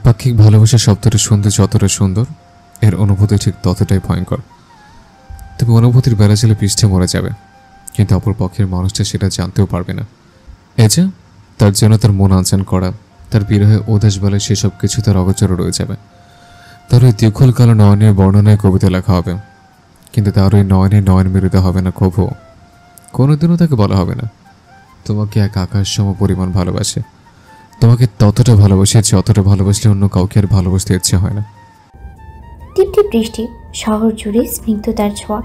একপাক্ষিক ভালোবাসা শব্দটা শুনতে যতটা সুন্দর, এর অনুভূতি ঠিক ততটাই ভয়ঙ্কর। তুমি অনুভূতির বেলা চলে পৃষ্ঠে মরে যাবে, কিন্তু অপর পক্ষের মানুষটা সেটা জানতেও পারবে না। এই যে তার জন্য তার মন আনচান করা, তার বিরহে উদাস বেলা সেসব কিছু তার অগোচরে রয়ে যাবে। তার ওই দীর্ঘল কালো নয়নের বর্ণনায় কবিতা লেখা হবে, কিন্তু তার ওই নয়নে নয়ন মেরুতে হবে না কভু। কোনোদিনও তাকে বলা হবে না তোমাকে এক আকাশ সম পরিমাণ ভালোবাসে। তোমাকে ততটা ভালোবাসে যতটা ভালোবাসলে অন্য কাউকে আর ভালোবাসতে ইচ্ছে হয় না। টিপটিপ বৃষ্টি, শহর জুড়ে স্নিগ্ধতার ছোঁয়া।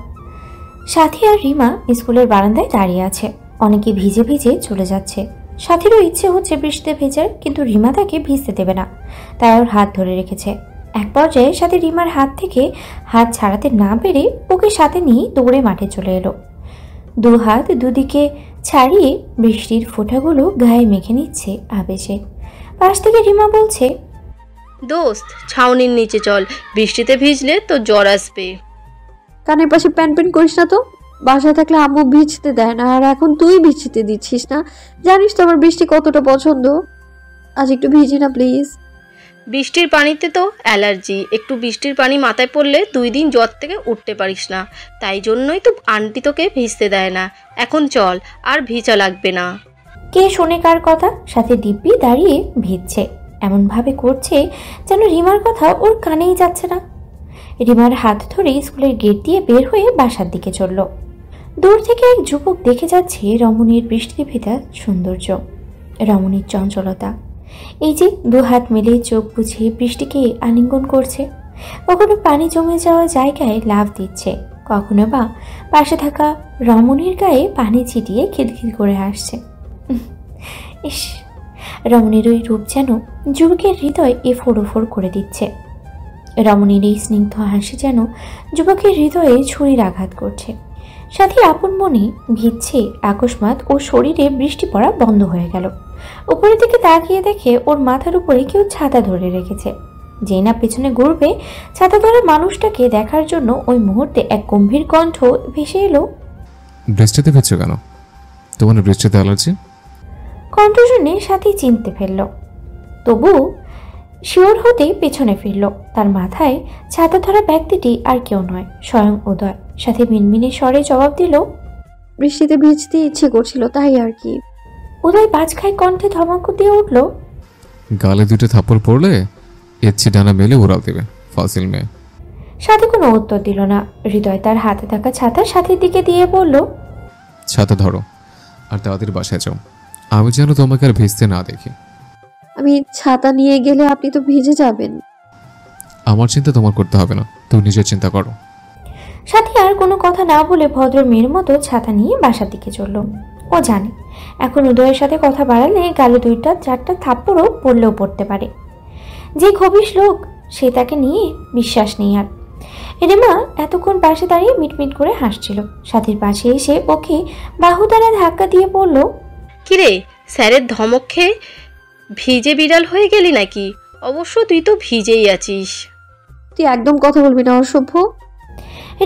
সাথী আর রিমা স্কুলের বারান্দায় দাঁড়িয়ে আছে। অনেকে ভিজে ভিজে চলে যাচ্ছে। সাথীরও ইচ্ছে হচ্ছে বৃষ্টিতে ভেজার, কিন্তু রিমা তাকে ভিজতে দেবে না, তাই ওর হাত ধরে রেখেছে। এক পর্যায়ে সাথী রিমার হাত থেকে হাত ছাড়াতে না পেরে ওকে সাথে নিয়ে দৌড়ে মাঠে চলে এলো। দু হাত দুদিকে ছাড়িয়ে বৃষ্টির ফোঁটাগুলো গায়ে মেখে নিচ্ছে আবেশে। পাশ থেকে রিমা বলছে, দোস্ত, ছাউনির নিচে চল, বৃষ্টিতে ভিজলে তো জ্বর আসবে। কানের পাশে প্যান প্যান করিস না তো। বাসায় থাকলে আম্মু ভিজতে দেয় না, আর এখন তুই ভিজতে দিচ্ছিস না। জানিস তো আমার বৃষ্টি কতটা পছন্দ। আজ একটু ভিজি না প্লিজ। বৃষ্টির পানিতে তো অ্যালার্জি, একটু বৃষ্টির পানি মাথায় পড়লে 2 দিন জ্বর থেকে উঠতে পারিস না। তাই জন্যই তো আন্টি তোকে ভিজতে দেয় না। এখন চল, আর ভিজা লাগবে না। কে শোনে কার কথা? সাথে দিব্যি দাঁড়িয়ে ভিজছে, এমনভাবে করছে যেন রিমার কথা ওর কানেই যাচ্ছে না। রিমার হাত ধরে স্কুলের গেট দিয়ে বের হয়ে বাসার দিকে চলল। দূর থেকে এক যুবক দেখে যাচ্ছে রমণীর বৃষ্টিতে ভেজা সৌন্দর্য, রমণীর চঞ্চলতা। এই যে 2 হাত মেলে চোখ বুঝে বৃষ্টিকে আলিঙ্গন করছে, কখনো পানি জমে যাওয়া জায়গায় লাফ দিচ্ছে, কখনো বা পাশে থাকা রমণীর গায়ে পানি ছিটিয়ে খিলখিল করে হাসছে। ইস, রমণীর ওই রূপ যেন যুবকের হৃদয় এফোড় ওফোড় করে দিচ্ছে। রমণীর এই স্নিগ্ধ হাসি যেন যুবকের হৃদয়ে ছুরির আঘাত করছে। সাথী আপন মনে ভিজছে। আকস্মাৎ ওর শরীরে বৃষ্টি পড়া বন্ধ হয়ে গেল। উপরের দিকে তাকিয়ে দেখে ওর মাথার উপরে কেউ ছাতা ধরে রেখেছে। যেই না পেছনে ঘুরবে ছাতা ধরা মানুষটাকে দেখার জন্য ওই মুহূর্তে এক গম্ভীর কণ্ঠ ভেসে এলো, বৃষ্টিতে ভিজছো কেন? তোমার বৃষ্টিতে অ্যালার্জি? কণ্ঠ শুনে সাথী চিনতে ফেলল, তবু শিওর হতেই পেছনে ফিরল। তার মাথায় ছাতা ধরা ব্যক্তিটি আর কেউ নয়, স্বয়ং উদয়। সাথে মিনমিনে স্বরে জবাব দিল, বৃষ্টিতে ভিজতে ইচ্ছে করছিল তাই আর কি। উদয় বাজখায় কণ্ঠে ধমক দিয়ে উঠল, গালে 2টা থাপ্পড় পড়লে এচ্ছি ডানা মেলে উড়াল দেবে ফাসিল মেয়ে। সাথে কোনো উত্তর দিল না। হৃদয় তার হাতে থাকা ছাতা সাথীর দিকে দিয়ে বলল, ছাতা ধরো আর তাড়াতাড়ি বাসায় যাও, আমি যেন তোমাকে আর ভিজতে না দেখি। আমি ছাতা নিয়ে গেলে আপনি তো ভিজে যাবেন। আমার চিন্তা তোমার করতে হবে না, তুমি নিজের চিন্তা করো। সাথী আর কোনো কথা না বলে ভদ্র মেয়ের মতো ছাতা নিয়ে বাসার দিকে চলল। ও জানে এখন উদয়ের সাথে কথা বাড়ালে গালে 2টা 4টা থাপ্পড়ও পড়লেও পড়তে পারে। যে খবিশ লোক, সে তাকে নিয়ে বিশ্বাস নেই আর। রিমা এতক্ষণ পাশে দাঁড়িয়ে মিটমিট করে হাসছিল। সাথীর পাশে এসে ওকে বাহু দ্বারা ধাক্কা দিয়ে বলল, কিরে, স্যারের ধমক খেয়ে ভিজে বিড়াল হয়ে গেলি নাকি? অবশ্য তুই তো ভিজেই আছিস। তুই একদম কথা বলবি না অসভ্য।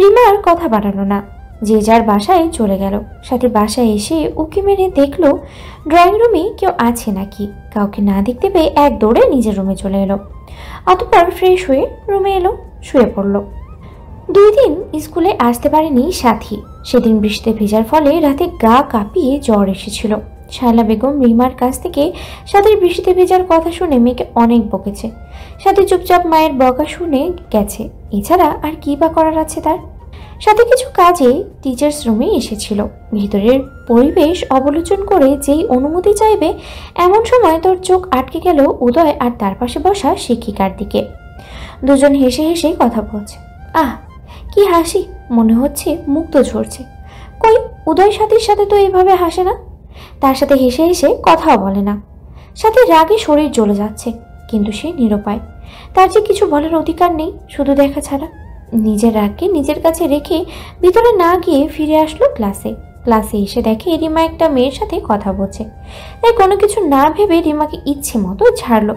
রিমা আর কথা বাড়ালো না, যে যার বাসায় চলে গেল। সাথে বাসায় এসে উকি মেরে দেখলো ড্রয়িং রুমে কেউ আছে নাকি। কাউকে না দেখতে পেয়ে এক দৌড়ে নিজের রুমে চলে এলো। অতঃপর ফ্রেশ হয়ে রুমে এলো, শুয়ে পড়ল। 2 দিন স্কুলে আসতে পারেনি সাথী। সেদিন বৃষ্টিতে ভেজার ফলে রাতে গা কাঁপিয়ে জ্বর এসেছিল। শায়লা বেগম রিমার কাছ থেকে সাথীর বৃষ্টিতে ভেজার কথা শুনে মেয়েকে অনেক বকেছে। সাথী চুপচাপ মায়ের বকা শুনে গেছে, এছাড়া আর কি বা করার আছে তার। সাথে কিছু কাজে টিচার্স রুমে এসেছিল। ভিতরের পরিবেশ অবলোকন করে যেই অনুমতি চাইবে, এমন সময় তোর চোখ আটকে গেল উদয় আর তার পাশে বসা শিক্ষিকার দিকে। দুজন হেসে হেসে কথা বলছে। আহ, কি হাসি! মনে হচ্ছে মুক্ত ঝরছে। কই, উদয় সাথীর সাথে তো এইভাবে হাসে না, তার সাথে হেসে হেসে কথাও বলে না। সাথে রাগে শরীর জ্বলে যাচ্ছে, কিন্তু সে নিরুপায়। তার যে কিছু বলার অধিকার নেই, শুধু দেখা ছাড়া। নিজের রাগকে নিজের কাছে রেখে ভিতরে না গিয়ে ফিরে আসলো ক্লাসে। ক্লাসে এসে দেখে রিমা একটা মেয়ের সাথে কথা বলছে, তাই কোনো কিছু না ভেবে রিমাকে ইচ্ছে মতো ঝাড়লো।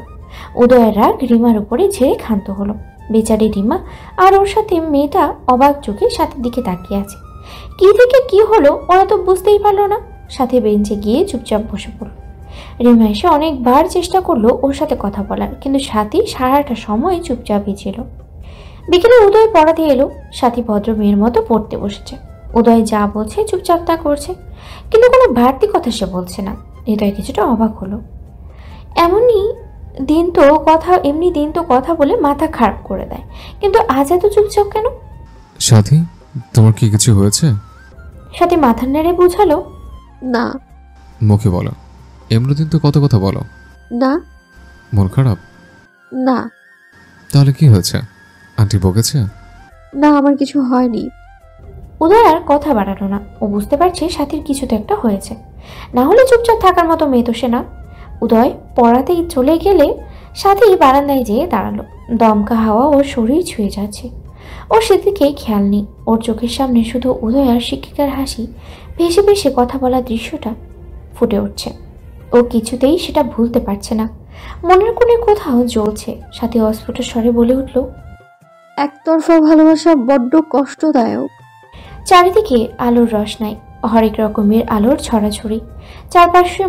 উদয়ের রাগ রিমার উপরে ঝেড়ে ক্ষান্ত হলো। বেচারি রিমা আর ওর সাথে মেয়েটা অবাক চোখে সাথের দিকে তাকিয়ে আছে। কি থেকে কি হলো ওরা তো বুঝতেই পারলো না। সাথে বেঞ্চে গিয়ে চুপচাপ বসে পড়ল। রিমা এসে অনেকবার চেষ্টা করলো ওর সাথে কথা বলার, কিন্তু সাথী সারাটা সময় চুপচাপই ছিল। বিকেলে উদয় পড়াতে এলো। সাথী ভদ্র মেয়ের মতো পড়তে বসেছে। উদয় যা বলছে চুপচাপ তা করছে, কিন্তু কোনো বাড়তি কথা সে বলছে না। হৃদয় কিছুটা অবাক হলো। এমনি দিন তো কথা বলে মাথা খারাপ করে দেয়, কিন্তু আজ এত চুপচাপ কেন? সাথী, তোমার কি কিছু হয়েছে? সাথী মাথা নেড়ে বুঝালো, না। মুখে বলো। এমনি দিন তো কত কথা বলো। না। মন খারাপ? না। তাহলে কি হয়েছে? আন্টি বকেছে? না, আমার কিছু হয়নি। উদয় আর কথা বাড়ালো না। ও বুঝতে পারছে সাথীর কিছু তো একটা হয়েছে, না হলে চুপচাপ থাকার মতো মেয়ে তো সে না। উদয় পড়াতেই চলে গেলে সাথী বারান্দায় যেয়ে দাঁড়ালো। দমকা হাওয়া ওর শরীর ছুঁয়ে যাচ্ছে। ওর সেদিকে খেয়াল নেই। ওর চোখের সামনে শুধু উদয় আর শিক্ষিকার হাসি, ভেসে ভেসে কথা বলার দৃশ্যটা ফুটে উঠছে। ও কিছুতেই সেটা ভুলতে পারছে না। মনের কোণে কোথাও জ্বলছে। সাথী অস্ফুট স্বরে বলে উঠল, একতরফা ভালোবাসা বড্ড কষ্টদায়ক। চারিদিকে আলোর রসনাই, হরেক রকমের আলোর ছড়াছড়ি। চারপাশে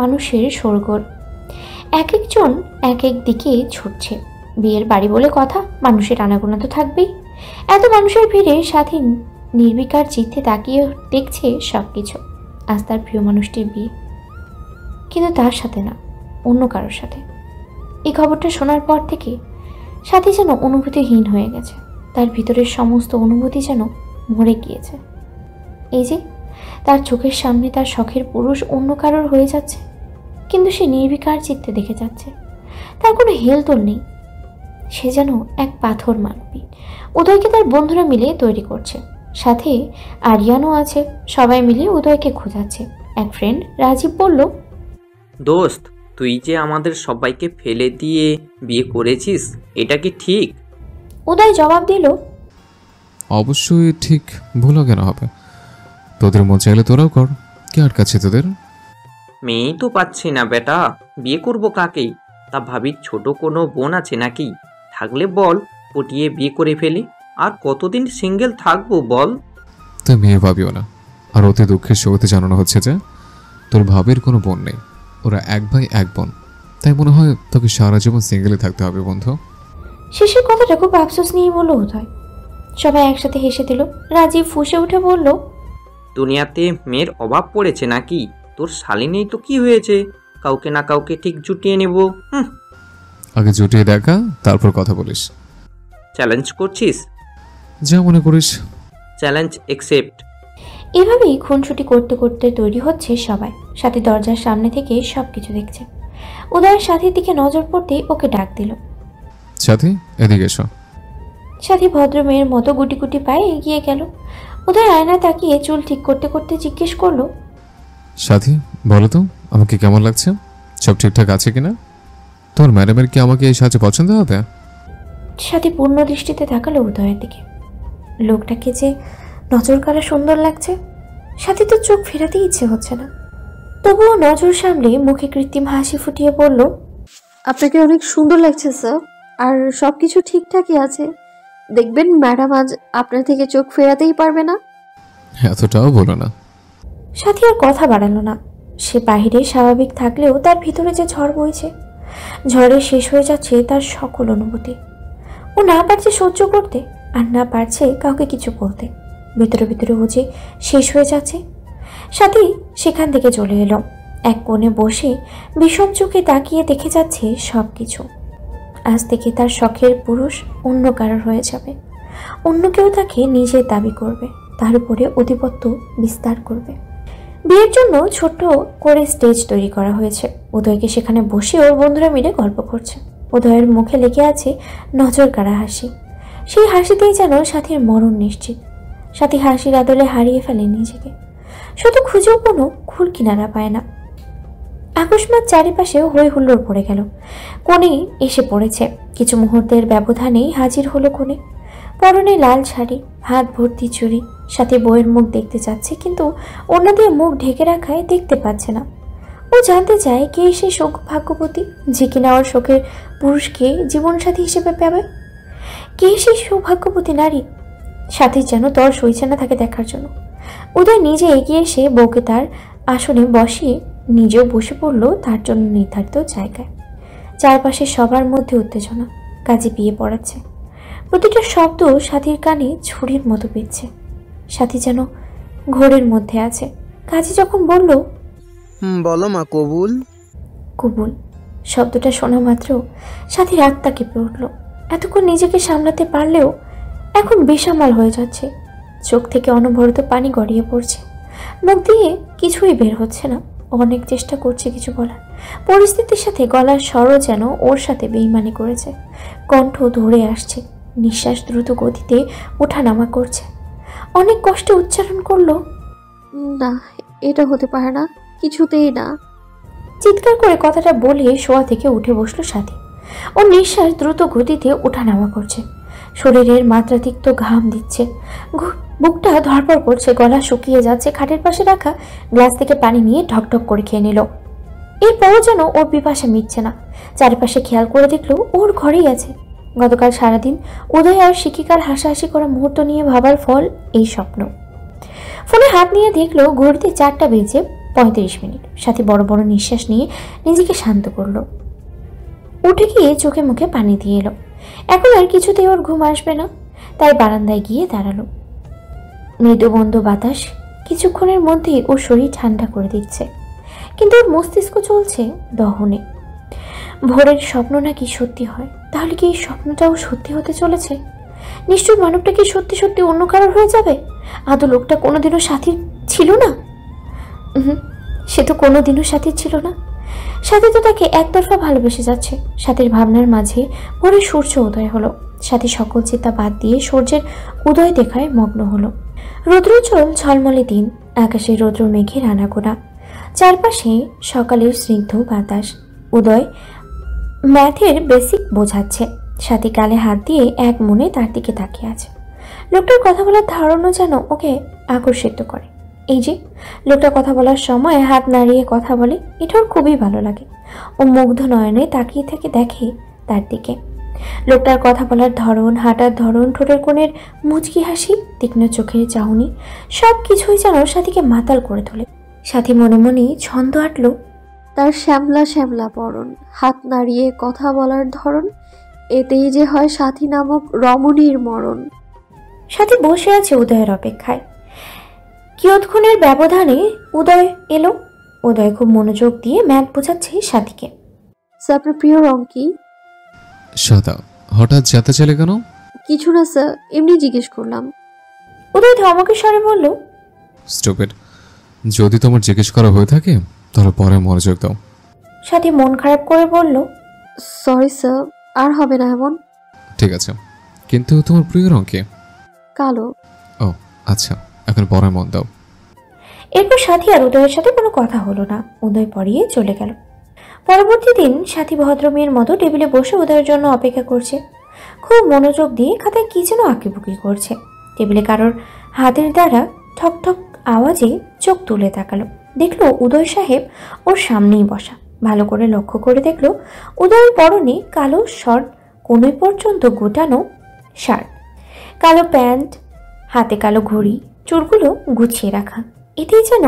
মানুষের শোরগোল। এক একজন এক এক দিকে ছুটছে। বিয়ের বাড়ি বলে কথা, মানুষের আনাগোনা তো থাকবেই। এত মানুষের ভিড়ে সাথী নির্বিকার চিত্তে তাকিয়ে দেখছে সবকিছু। আজ তার প্রিয় মানুষটির বিয়ে, কিন্তু তার সাথে না, অন্য কারোর সাথে। এই খবরটা শোনার পর থেকে সাথী যেন অনুভূতিহীন হয়ে গেছে। তার ভিতরের সমস্ত অনুভূতি যেন মরে গিয়েছে। এই যে তার চোখের সামনে তার শখের পুরুষ অন্য কারোর হয়ে যাচ্ছে, কিন্তু সে নির্বিকার চিত্তে দেখে যাচ্ছে। তার কোনো হেলদোল নেই। সে যেন এক পাথর মানবী। উদয়কে তার বন্ধুরা মিলে তৈরি করছে, সাথে আরিয়ানও আছে। সবাই মিলে উদয়কে খোঁজাচ্ছে। এক ফ্রেন্ড রাজীব বলল, দোস্ত, তুই যে আমাদের সবাইকে ফেলে দিয়ে বিয়ে করেছিস, এটা কি ঠিক? উদয় জবাব দিল, অবশ্যই ঠিক। ভুলও কেন হবে? তোদের মন চাইলে তোরাও কর, কে আটকাচ্ছে তোদের? মেয়েই তো পাচ্ছি না বেটা, বিয়ে করব কাকে? তা ভাবির ছোট কোনো বোন আছে নাকি? থাকলে বল, পটিয়ে বিয়ে করে ফেলি। আর কতদিন সিঙ্গেল থাকবো বল? তুই মেয়ে ভাবিও না। আর অতি দুঃখের সঙ্গে জানানো হচ্ছে যে তোর ভাবের কোনো বোন নেই, ওরা এক ভাই এক বোন। তাই মনে হয় তোকে সারা জীবন সিঙ্গেলে থাকতে হবে বন্ধু। শেষের কথাটা খুব আফসোস নিয়ে বলল উদয়। সবাই একসাথে হেসে দিল। রাজীব ফুঁসে উঠে বলল, দুনিয়াতে মেয়ের অভাব পড়েছে নাকি? তোর শালিনেই তো কি হয়েছে, কাউকে না কাউকে ঠিক জুটিয়ে নেব। আগে জুটিয়ে দেখা, তারপর কথা বলিস। চ্যালেঞ্জ করছিস? যা মনে করিস। Challenge accept. এভাবেই খুনসুটি করতে করতে তৈরি হচ্ছে সবাই। সাথী দরজার সামনে থেকে সবকিছু দেখছে। উদয়ের সাথীর দিকে নজর পড়তেই ওকে ডাক দিল, সাথী এদিকে এসো। সাথী ভদ্র মেয়ের মতো গুটি গুটি পায়ে এগিয়ে গেল। উদয় আয়না তাকিয়ে চুল ঠিক করতে করতে জিজ্ঞেস করলো, সাথী বলো তো, আমাকে কেমন লাগছে? সব ঠিকঠাক আছে কিনা? তোর ম্যাডামের কি আমাকে এই সাহায্যে পছন্দ হবে? সাথী পূর্ণ দৃষ্টিতে তাকালো উদয়ের দিকে। লোকটাকে যে নজর কাড়া সুন্দর লাগছে, সাথী তো চোখ ফেরাতে ইচ্ছে হচ্ছে না। তবুও নজর সামলে মুখে কৃত্রিম হাসি ফুটিয়ে বলল, আপনাকে অনেক সুন্দর লাগছে স্যার, আর সবকিছু ঠিকঠাকই আছে। দেখবেন ম্যাডাম আজ আপনার থেকে চোখ ফেরাতেই পারবে না। এতটাও বলো না। সাথী আর কথা বাড়ালো না। সে বাহিরে স্বাভাবিক থাকলেও তার ভিতরে যে ঝড় বইছে, ঝড়ে শেষ হয়ে যাচ্ছে তার সকল অনুভূতি। ও না পারছে সহ্য করতে, আর না পারছে কাউকে কিছু বলতে। ভিতরে ভিতরে ও যে শেষ হয়ে যাচ্ছে। সাথী সেখান থেকে চলে এলো। এক কোণে বসে বিষম চোখে তাকিয়ে দেখে যাচ্ছে সব কিছু। আজ থেকে তার শখের পুরুষ অন্য কারোর হয়ে যাবে। অন্য কেউ তাকে নিজের দাবি করবে, তার উপরে আধিপত্য বিস্তার করবে। বিয়ের জন্য ছোট্ট করে স্টেজ তৈরি করা হয়েছে। উদয়কে সেখানে বসে ওর বন্ধুরা মিলে গল্প করছে। উদয়ের মুখে লেগে আছে নজর কাড়া হাসি। সেই হাসিতেই যেন সাথীর মরণ নিশ্চিত। সাথী হাসির আদলে হারিয়ে ফেলে নিজেকে। শুধু খুঁজেও কোনো কুল কিনারা পায় না। আকস্মাৎ চারিপাশে হই হুল্লোড় পড়ে গেল। কোণে এসে পড়েছে। কিছু মুহূর্তের ব্যবধানেই হাজির হলো কোণে। পরনে লাল শাড়ি, হাত ভর্তি চুড়ি। সাথে বইয়ের মুখ দেখতে চাচ্ছে, কিন্তু ওনা দিয়ে মুখ ঢেকে রাখায় দেখতে পাচ্ছে না। ও জানতে চায় কে সেই সৌভাগ্যবতী যে কিনা ওর শোকের পুরুষকে জীবনসাথী হিসেবে পাবে। কে সেই সৌভাগ্যবতী নারী? সাথীর যেন তর সইছে না তাকে দেখার জন্য। উদয় নিজে এগিয়ে এসে বউকে তার আসনে বসিয়ে নিজেও বসে পড়লো তার জন্য নির্ধারিত জায়গায়। চারপাশে সবার মধ্যে উত্তেজনা, কাজে বিয়ে পড়াচ্ছে। প্রতিটা শব্দ সাথীর কানে ছুরির মতো বিঁধছে। সাথী যেন ঘোরের মধ্যে আছে। কাজী যখন বলল বলো মা কবুল। কবুল শব্দটা শোনা মাত্র সাথী আত্মা কেঁপে উঠল। এতক্ষণ নিজেকে সামলাতে পারলেও এখন বেসামাল হয়ে যাচ্ছে। চোখ থেকে অনবরত পানি গড়িয়ে পড়ছে। মুখ দিয়ে কিছুই বের হচ্ছে না। অনেক চেষ্টা করছে কিছু বলার। পরিস্থিতির সাথে গলার স্বরও যেন ওর সাথে বেইমানি করেছে। কণ্ঠ ধরে আসছে, নিঃশ্বাস দ্রুত গতিতে ওঠানামা করছে। অনেক কষ্টে উচ্চারণ করলো, না, এটা হতে পারে না, কিছুতেই না। চিৎকার করে কথাটা বলে শোয়া থেকে উঠে বসলো সাথী। ওর নিঃশ্বাস দ্রুত গতিতে ওঠানামা করছে। শরীরের মাত্রাতিরিক্ত ঘাম দিচ্ছে। বুকটা ধরপড় করছে, গলা শুকিয়ে যাচ্ছে। খাটের পাশে রাখা গ্লাস থেকে পানি নিয়ে ঢকঢক করে খেয়ে নিল। এরপরও যেন ওর পিপাসা মিটছে না। চারিপাশে খেয়াল করে দেখলো ওর ঘরেই আছে। গতকাল সারাদিন উদয় আর শিক্ষিকার হাসাহাসি করা মুহূর্ত নিয়ে ভাবার ফল এই স্বপ্ন। ফোনে হাত নিয়ে দেখলো ঘড়িতে 4:35 সাথে বড় বড় নিঃশ্বাস নিয়ে নিজেকে শান্ত করলো। উঠে গিয়ে চোখে মুখে পানি দিয়ে এলো। এখন আর কিছুতেই ওর ঘুম আসবে না, তাই বারান্দায় গিয়ে দাঁড়ালো। মৃদুবন্ধ বাতাস কিছুক্ষণের মধ্যেই ওর শরীর ঠান্ডা করে দিচ্ছে, কিন্তু ওর মস্তিষ্ক চলছে দহনে। ভোরের স্বপ্ন নাকি সত্যি হয়, তাহলে কি এই স্বপ্নটাও সত্যি হতে চলেছে? নিশ্চয় মানবটা কি সত্যি সত্যি অন্য কারোর হয়ে যাবে? আদৌ লোকটা কোনোদিনও সাথী ছিল না? সে তো কোনোদিনও সাথী ছিল না। সাথী তো তাকে একতরফা ভালোবেসে যাচ্ছে। সাথীর ভাবনার মাঝে ভোরের সূর্য উদয় হলো। সাথী সকল চিন্তা বাদ দিয়ে সূর্যের উদয় দেখায় মগ্ন হলো। রৌদ্রোজ্জ্বল ঝলমলে দিন, আকাশে রৌদ্র মেঘের আনাগোনা, চারপাশে সকালের স্নিগ্ধ বাতাস। উদয় ম্যাথের বেসিক বোঝাচ্ছে। সাথী গালে হাত দিয়ে এক মনে তার দিকে তাকিয়ে আছে। লোকটার কথা বলার ধারণা যেন ওকে আকর্ষিত করে। এই যে লোকটা কথা বলার সময় হাত নাড়িয়ে কথা বলে, এটা ওর খুবই ভালো লাগে। ও মুগ্ধ নয়নে তাকিয়ে থেকে দেখে তার দিকে। লোকটার কথা বলার ধরন, হাঁটার ধরন, ঠোঁটের কোণের মুচকি হাসি, তীক্ষ্ণ চোখের চাহনি, সব কিছুই যেন সাথীকে মাতাল করে তোলে। সাথী মনে মনে ছন্দ আঁটল, তার শ্যামলা শ্যামলা পরন, হাত নাড়িয়ে কথা বলার ধরন, এতেই যে হয় সাথী নামক রমণীর মরণ। সাথী বসে আছে উদয়ের অপেক্ষায়। কিয়ৎক্ষণের ব্যবধানে উদয় এলো। উদয় খুব মনোযোগ দিয়ে ম্যাথ বোঝাচ্ছে সাথীকে। স্যার, আপনার প্রিয় রং কি? সাদা। হঠাৎ যেতে চলে কেন? কিছু না স্যার, এমনি জিজ্ঞেস করলাম। উদয় ধমকের স্বরে বলল, স্টুপিড। যদি তোমার জিজ্ঞেস করা হয়ে থাকে তাহলে পরে মনোযোগ দাও। সাথী মন খারাপ করে বলল, সরি স্যার, আর হবে না এমন। ঠিক আছে, কিন্তু তোমার প্রিয় রং কি? কালো। ও আচ্ছা, এখন পরে মন দাও। এরপর সাথী আর উদয়ের সাথে কোনো কথা হলো না। উদয় পড়িয়ে চলে গেল। পরবর্তী দিন সাথী ভদ্রমেয়ের মতো টেবিলে বসে উদয়ের জন্য অপেক্ষা করছে। খুব মনোযোগ দিয়ে খাতায় কি যেন আঁকিবুকি করছে। টেবিলে কারোর হাতের দ্বারা ঠক ঠক আওয়াজে চোখ তুলে তাকালো। দেখলো উদয় সাহেব ওর সামনেই বসা। ভালো করে লক্ষ্য করে দেখলো উদয়ের পরনে কালো শর্ট, কোণে পর্যন্ত গোটানো শার্ট, কালো প্যান্ট, হাতে কালো ঘড়ি, চুলগুলো গুছিয়ে রাখা। এতেই যেন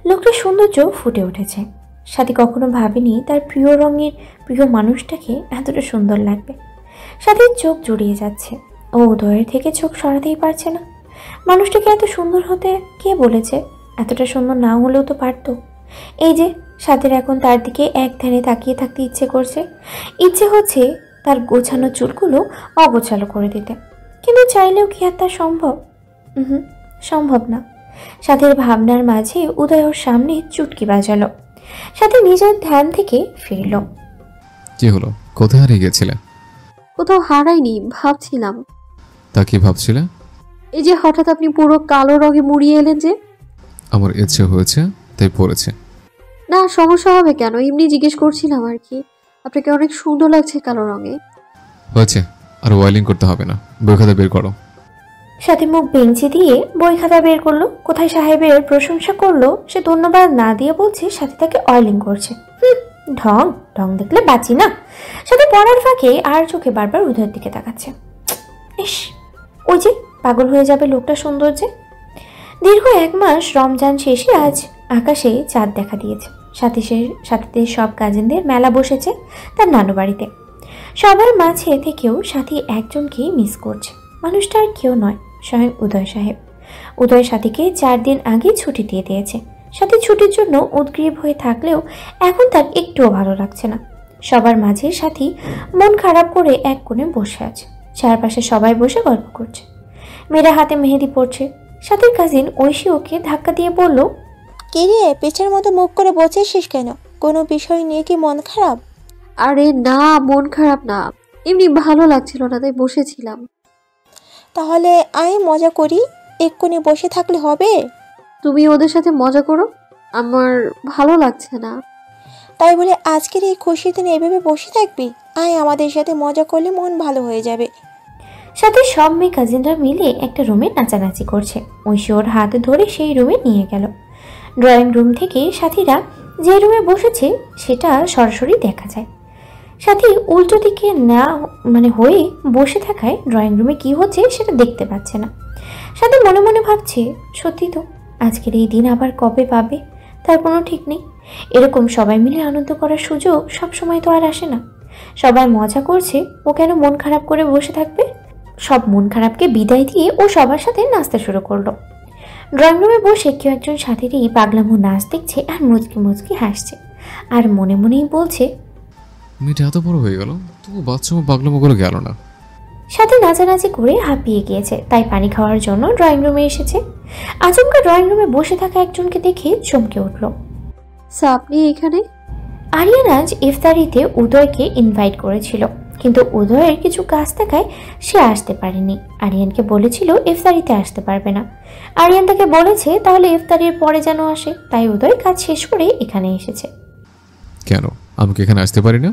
লোকটার সৌন্দর্য ফুটে উঠেছে। সাথী কখনো ভাবেনি তার প্রিয় রঙের প্রিয় মানুষটাকে এতটা সুন্দর লাগবে। সাথীর চোখ জুড়িয়ে যাচ্ছে। ও উদয়ের থেকে চোখ সরাতেই পারছে না। মানুষটাকে এত সুন্দর হতে কে বলেছে? এতটা সুন্দর না হলেও তো পারতো। এই যে সাথীর এখন তার দিকে এক ধ্যানে তাকিয়ে থাকতে ইচ্ছে করছে। ইচ্ছে হচ্ছে তার গোছানো চুলগুলো অগোছালো করে দিতে, কিন্তু চাইলেও কি আর তা সম্ভব? সম্ভব না। সাথীর ভাবনার মাঝে উদয় ওর সামনে চুটকি বাজালো। সাথী নিজের ধ্যান থেকে ফিরল। কি হলো? কোথায় হারিয়ে গেছিলে? কোথাও হারাইনি, ভাবছিলাম। তা কি ভাবছিলে? এই যে হঠাৎ আপনি পুরো কালো রঙে মুড়িয়ে এলেন যে। আমার ইচ্ছে হয়েছে তাই পড়েছে। না, সমস্যা হবে কেন, এমনি জিজ্ঞেস করছিলাম আর কি। আপনাকে অনেক সুন্দর লাগছে কালো রঙে। হয়েছে, আর ওয়াইলিং করতে হবে না, বই খাতা বের করো। সাথী মুখ বেঞ্চে দিয়ে বই খাতা বের করলো। কোথায় সাহেবের প্রশংসা করলো, সে ধন্যবাদ না দিয়ে বলছে সাথী তাকে অয়েলিং করছে। ঢং ঢং দেখলে বাঁচি না। সাথী পড়ার ফাঁকে আর চোখে বারবার উদয়ের দিকে তাকাচ্ছে। ইস, ওই যে পাগল হয়ে যাবে লোকটা সৌন্দর্যে। দীর্ঘ 1 মাস রমজান শেষে আজ আকাশে চাঁদ দেখা দিয়েছে। সাথীদের সব কাজিনদের মেলা বসেছে তার নানু বাড়িতে। সবার মাঝে থেকেও সাথী একজনকেই মিস করছে। মানুষটা আর কেউ নয়, স্বয়ং উদয় সাহেব। উদয় সাথীকে 4 দিন আগে ছুটি দিয়ে দিয়েছে। সাথী ছুটির জন্য উদ্গ্রীব হয়ে থাকলেও এখন তার একটুও ভালো লাগছে না। সবার মাঝে সাথী মন খারাপ করে এক কোণে বসে আছে। চারপাশে সবাই বসে গল্প করছে। মেয়েরা হাতে মেহেদি পড়ছে। সাথীর কাজিন ঐশী ওকে ধাক্কা দিয়ে বলল, কে রে, পেঁচার মতো মুখ করে বসেছিস কেন? কোনো বিষয় নিয়ে কি মন খারাপ? আরে না, মন খারাপ না, এমনি ভালো লাগছিল না তাই বসেছিলাম। তাহলে আয় মজা করি। এক্ষুনি বসে থাকলে হবে? তুমি ওদের সাথে মজা করো, আমার ভালো লাগছে না। তাই বলে আজকের এই খুশির দিনে এভাবে বসে থাকবি? আয়, আমাদের সাথে মজা করলে মন ভালো হয়ে যাবে। সাথে সব মেয়ে কাজিনরা মিলে একটা রুমে নাচানাচি করছে। ঐশী ওর হাত ধরে সেই রুমে নিয়ে গেল। ড্রয়িং রুম থেকে সাথীরা যে রুমে বসেছে সেটা সরাসরি দেখা যায়। সাথী উল্টো দিকে না হয়ে বসে থাকায় ড্রয়িং রুমে কি হচ্ছে সেটা দেখতে পাচ্ছে না। সাথী মনে মনে ভাবছে, সত্যি তো, আজকের এই দিন আবার কবে পাবে তার কোনো ঠিক নেই। এরকম সবাই মিলে আনন্দ করার সুযোগ সবসময় তো আর আসে না। সবাই মজা করছে, ও কেন মন খারাপ করে বসে থাকবে? সব মন খারাপকে বিদায় দিয়ে ও সবার সাথে নাচতে শুরু করলো। ড্রয়িং রুমে বসে কেউ একজন সাথীরই পাগলামো নাচ দেখছে আর মুচকি মুচকি হাসছে, আর মনে মনেই বলছে, মেয়েটা এত বড় হয়ে গেল তবু বাচ্চা পাগলামো করে গেল না। সাথে নাচানাচি করে হাঁপিয়ে গিয়েছে, তাই পানি খাওয়ার জন্য ড্রয়িং রুমে এসেছে। আচমকা ড্রয়িং রুমে বসে থাকা একজনকে দেখে চমকে উঠল। স্যার, আপনি এখানে? আরিয়ান আজ ইফতারিতে উদয়কে ইনভাইট করেছিল, কিন্তু উদয়ের কিছু কাজ থাকায় সে আসতে পারেনি। আরিয়ানকে বলেছিল ইফতারিতে আসতে পারবে না। আরিয়ান তাকে বলেছে তাহলে ইফতারির পরে যেন আসে, তাই উদয় কাজ শেষ করে এখানে এসেছে। কেন, আমি কি এখানে আসতে পারি না?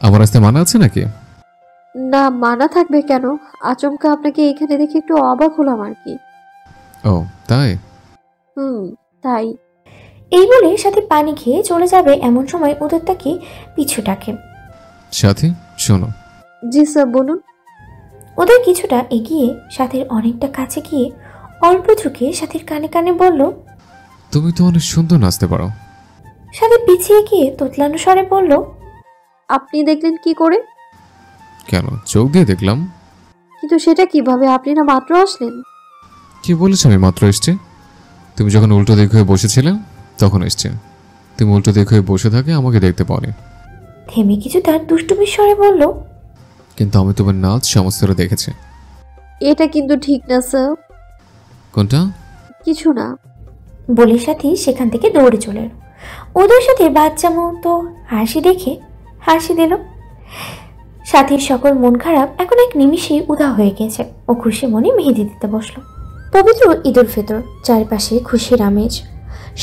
আমার আসতে মানা আছে নাকি? না, মানা থাকবে কেন? আচমকা আপনাকে এখানে দেখে একটু অবাক হলাম আর কি। ও তাই? তাই। এই বলে সাথে পানি খেয়ে চলে যাবে এমন সময় উদয় তাকে পিছু ডাকে। সাথী শোনো। জি স্যার, বলুন। উদয় কিছুটা এগিয়ে সাথীর অনেকটা কাছে গিয়ে অল্প ঝুঁকে সাথীর কানে কানে বলল, তুমি তো অনেক সুন্দর নাচতে পারো। সাথী পিছিয়ে গিয়ে তোতলানো স্বরে বলল, আপনি দেখলেন কি করে? কেন, চোখ দিয়ে দেখলাম। কিন্তু সেটা কিভাবে? আপনি না মাত্র আসলেন। কি বলেছ আমি মাত্র এসছি? তুমি যখন উল্টো দিক হয়ে বসেছিলে তখন এসছে। তুমি উল্টো দিক হয়ে বসে থাকে আমাকে দেখতে পাওনি। থেমে কিছু তার দুষ্টুমির স্বরে বলল, কিন্তু আমি তোমার নাচ সমস্তটা দেখেছি। এটা কিন্তু ঠিক না স্যার। কোনটা? কিছু না। বলে সাথী সেখান থেকে দৌড়ে চলে এলো। ওদের সাথে বাচ্চা মতো হাসি দেখে হাসি দিল। সাথীর সকল মন খারাপ এখন এক নিমিষেই উধাও হয়ে গেছে। ও খুশি মনে মেহেদি দিতে বসলো। পবিত্র ঈদ উল ফিতর, চারপাশে খুশির আমেজ।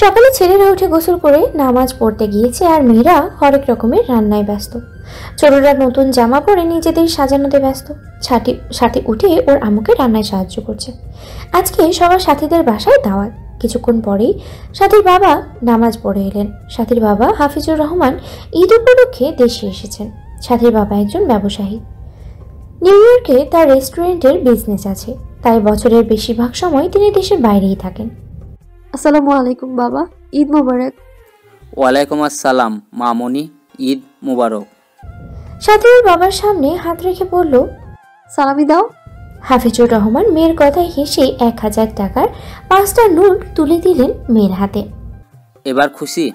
সকালে ছেলেরা উঠে গোসল করে নামাজ পড়তে গিয়েছে, আর মেয়েরা হরেক রকমের রান্নায় ব্যস্ত। ছোটরা নতুন জামা পরে নিজেদের সাজানোতে ব্যস্ত। সাথী উঠে ওর আম্মুকে রান্নায় সাহায্য করছে। আজকে সবার সাথীদের বাসায় দাওয়াত। কিছুক্ষণ পরেই সাথীর বাবা নামাজ পড়ে এলেন। সাথীর বাবা হাফিজুর রহমান ঈদ উপলক্ষে দেশে এসেছেন। সাথীর বাবা একজন ব্যবসায়ী। নিউ ইয়র্কে তার রেস্টুরেন্টের বিজনেস আছে, তাই বছরের বেশিরভাগ সময় তিনি দেশের বাইরেই থাকেন। আসসালামু আলাইকুম বাবা, ঈদ মোবারক। ওয়ালাইকুম আসসালাম মামনি, ঈদ মুবারক। সাথীর বাবার সামনে হাত রেখে বলল, সালামি দাও। হাফিজুর রহমান মেয়ের কথায় হেসে 1000 টাকার 5টা নোট তুলে দিলেন মেয়ের হাতে। এবার খুশি?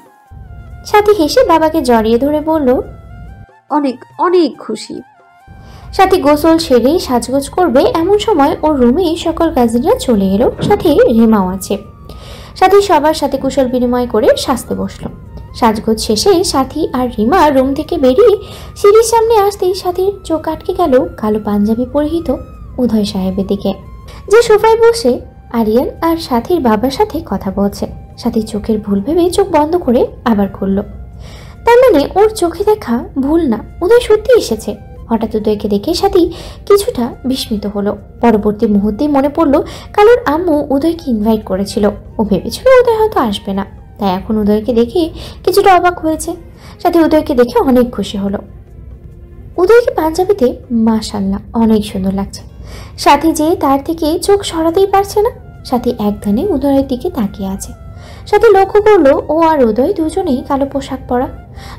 সাথী হেসে বাবাকে জড়িয়ে ধরে বলল, অনেক অনেক খুশি। সাথী গোসল সেরে সাজগোজ করবে এমন সময় ওর রুমে সকল কাজিনরা চলে এলো, সাথে রিমাও আছে। সাথী সবার সাথে কুশল বিনিময় করে সাজতে বসলো। সাজগোজ শেষে সাথী আর রিমা রুম থেকে বেরিয়ে সিঁড়ির সামনে আসতেই সাথীর চোখ আটকে গেল কালো পাঞ্জাবি পরিহিত উদয় সাহেবের দিকে, যে সোফায় বসে আরিয়ান আর সাথীর বাবার সাথে কথা বলছে। সাথীর চোখের ভুল ভেবে চোখ বন্ধ করে আবার খুলল। তার মানে ওর চোখে দেখা ভুল না, উদয় সত্যি এসেছে। হঠাৎ উদয়কে দেখে সাথী কিছুটা বিস্মিত হলো। পরবর্তী মুহূর্তে মনে পড়লো কালোর আম্মু উদয়কে ইনভাইট করেছিল। ও ভেবেছিল উদয় হয়তো আসবে না, তাই এখন উদয়কে দেখে কিছুটা অবাক হয়েছে। সাথী উদয়কে দেখে অনেক খুশি হলো। উদয়কে পাঞ্জাবিতে মাশাআল্লাহ অনেক সুন্দর লাগছে। সাথী যে তার থেকে চোখ সরাতেই পারছে না। সাথী এক ধ্যানে উদয়ের দিকে তাকিয়ে আছে। সাথে লক্ষ্য করলো ও আর উদয় দুজনেই কালো পোশাক পরা।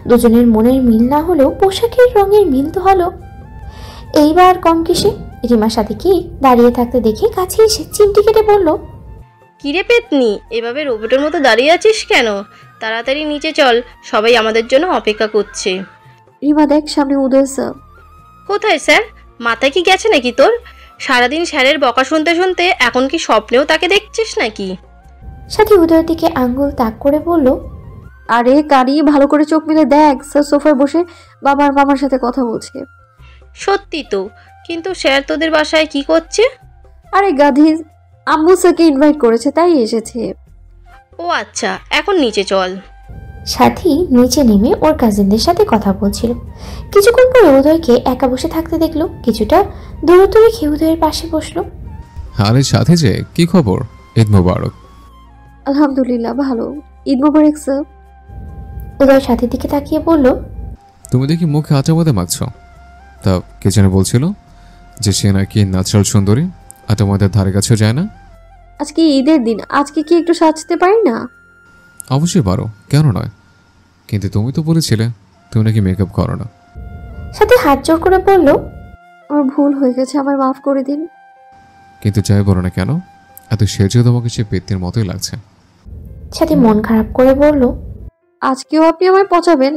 দুজনের মনের মিল না হলেও পোশাকের রঙের মিল তো হলো। এইবার কম কিসে, রিমার সাথে কি দাঁড়িয়ে থাকতে দেখে কাছে এসে চিমটি কেটে বলল, কিরে পেতনি, এভাবে রোবটের মতো দাঁড়িয়ে আছিস কেন? তাড়াতাড়ি নিচে চল, সবাই আমাদের জন্য অপেক্ষা করছে। রিমা দেখ সামনে উদয় স্যার। কোথায় স্যার? মাথায় কি গেছে নাকি তোর? সারাদিন স্যারের বকা শুনতে শুনতে এখন কি স্বপ্নেও তাকে দেখছিস নাকি? সাথে উদয়ের দিকে আঙ্গুল তাক করে বলল, আরে কারি, ভালো করে চোখ মিলে দেখ, স্যার সোফায় বসে বাবার মামার সাথে কথা বলছে। সত্যি তো, কিন্তু স্যার তোদের বাসায় কি করছে? আরে গাধি, আম্মু স্যারকে ইনভাইট করেছে তাই এসেছে। ও আচ্ছা, এখন নিচে চল। সাথী নিচে নেমে ওর কাজিনদের সাথে কথা বলছিল। কিছুক্ষণ পরে উদয়কে একা বসে থাকতে দেখলো, কিছুটা দূরত্ব রেখে উদয়ের পাশে বসলো। আরে সাথে যে কি খবর? ঈদ মোবারক। আলহামদুলিল্লাহ ভালো, ঈদ মোবারক স্যার। উদয় সাথীর দিকে তাকিয়ে বলল, তুমি দেখি মুখে আটা মধ্যে মাখছ। তা কে যেন বলছিল যে সে নাকি ন্যাচারাল সুন্দরী, আটা মধ্যে ধারে কাছেও যায় না। আজকে ঈদের দিন, আজকে কি একটু সাজতে পারি না? অবশ্যই পারো, কেন নয়, কিন্তু তুমি তো বলেছিলে তুমি নাকি মেকআপ করো না। সাথী হাত জোর করে বলল, আমার ভুল হয়ে গেছে, আমার মাফ করে দিন। কিন্তু যাই বলো না কেন, এত সেজেও তোমাকে সে পেত্তির মতোই লাগছে। সাথী মন খারাপ করে বলল, আজকেও আপনি আমায় পচাবেন?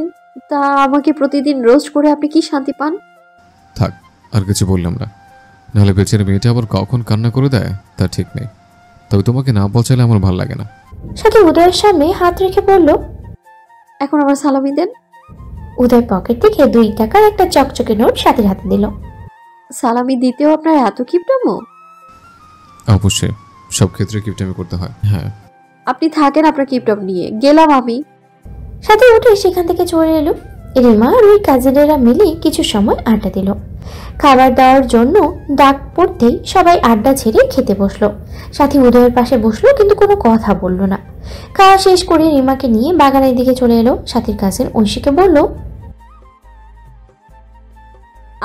তা আমাকে প্রতিদিন রোস্ট করে আপনি কি শান্তি পান? থাক, আর কিছু বললাম না, নাহলে বেচারা মেয়েটা আবার কখন কান্না করে দেয় তা ঠিক নেই। তবে তোমাকে না পচালে আমার ভালো লাগে না। সাথী উদয়ের সামনে হাত রেখে বলল, এখন আমার সালামি দেন। উদয় পকেট থেকে 2 টাকার একটা চকচকে নোট সাথীর হাতে দিল। সালামি দিতেও আপনার এত কিপটামো? অবশ্যই, সব ক্ষেত্রে কিপটামি করতে হয়। হ্যাঁ, আপনি থাকেন আপনার কিপটাম নিয়ে, গেলাম আমি। সাথে উঠে সেখান থেকে চলে এলো। রিমা আর ওই কাজিনেরা মিলে কিছু সময় আড্ডা দিল। খাবার দেওয়ার জন্য ডাক পড়তেই সবাই আড্ডা ছেড়ে খেতে বসলো। সাথী উদয়ের পাশে বসলো, কিন্তু কোনো কথা বলল না। খাওয়া শেষ করে রিমাকে নিয়ে বাগানের দিকে চলে এলো। সাথীর কাজিন ঐশীকে বলল,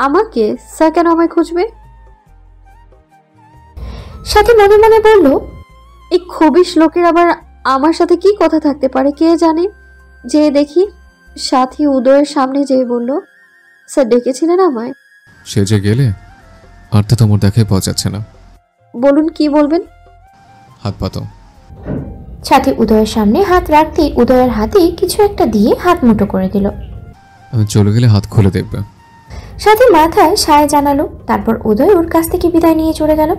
আমাকে? স্যার কেন আমায় খুঁজবে? সাথী মনে মনে বলল, এই খবিশ লোকের আবার আমার সাথে কি কথা থাকতে পারে কে জানে। যে দেখি সাথী উদয়ের সামনে যেয়ে বলল, স্যার ডেকেছিলেন আমায়? সে যে গেলে আর তো তোমার দেখাই পাওয়া যাচ্ছে না। বলুন কি বলবেন। হাত পাতো। সাথী উদয়ের সামনে হাত রাখতেই উদয়ের হাতে কিছু একটা দিয়ে হাত মুঠো করে দিল। আমি চলে গেলে হাত খুলে দেখবে। সাথী মাথায় সায় জানালো। তারপর উদয় ওর কাছ থেকে বিদায় নিয়ে চলে গেল।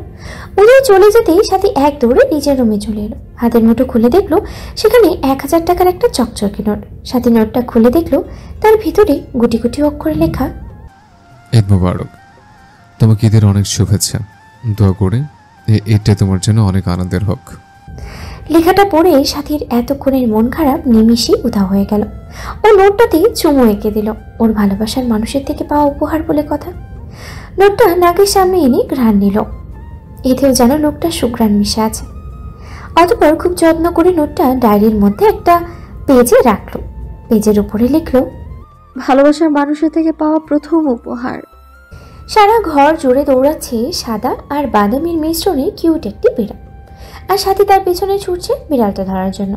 উদয় চলে যেতেই সাথী এক দৌড়ে নিজের রুমে চলে এলো। হাতের মুঠো খুলে দেখলো সেখানে 1000 টাকার একটা চকচকে নোট। সাথী নোটটা খুলে দেখলো তার ভিতরে গুটি গুটি অক্ষরে লেখা, ঈদ মোবারক, তোমাকে ঈদের অনেক শুভেচ্ছা। দোয়া করে এটা তোমার জন্য অনেক আনন্দের হোক। লেখাটা পড়ে সাথীর এতক্ষণের মন খারাপ নিমিষেই উধাও হয়ে গেল। ও নোটটাতে চুমু এঁকে দিল। ওর ভালোবাসার মানুষের থেকে পাওয়া উপহার বলে কথা। নোটটা নাকের সামনে এনে ঘ্রাণ নিল। এতেও যেন লোকটা সুঘ্রাণ মিশে আছে। অতঃপর খুব যত্ন করে নোটটা ডায়েরির মধ্যে একটা পেজে রাখলো। পেজের উপরে লিখলো, ভালোবাসার মানুষের থেকে পাওয়া প্রথম উপহার। সারা ঘর জুড়ে দৌড়াচ্ছে সাদা আর বাদামির মিশ্রণে কিউট একটি বিড়াল। আর সাথী তার পেছনে ছুটছে বিড়ালটা ধরার জন্য।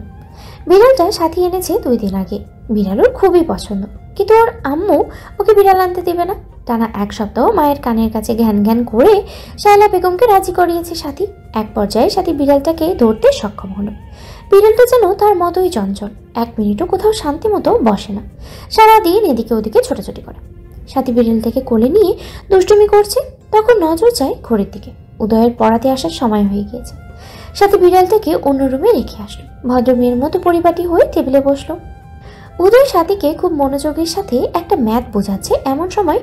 বিড়ালটা সাথী এনেছে 2 দিন আগে। বিড়াল ওর খুবই পছন্দ, কিন্তু ওর আম্মু ওকে বিড়াল আনতে দেবে না। টানা 1 সপ্তাহ মায়ের কানের কাছে ঘ্যান ঘ্যান করে শায়লা বেগমকে রাজি করিয়েছে সাথী। এক পর্যায়ে সাথী বিড়ালটাকে ধরতে সক্ষম হলো। বিড়ালটা যেন তার মতোই চঞ্চল, 1 মিনিটও কোথাও শান্তি মতো বসে না। সারাদিন এদিকে ওদিকে ছোটাছুটি করে। সাথী বিড়ালটাকে কোলে নিয়ে দুষ্টুমি করছে। তখন নজর যায় ঘড়ির দিকে। উদয়ের পড়াতে আসার সময় হয়ে গিয়েছে। সাথে বিড়ালটাকে অন্য রুমে রেখে আসলো। ভদ্র মেয়ের মতো পরিপাটি হয়ে টেবিলে বসলো। উদয় সাথীকে খুব মনোযোগের সাথে একটা ম্যাথ বোঝাচ্ছে। এমন সময়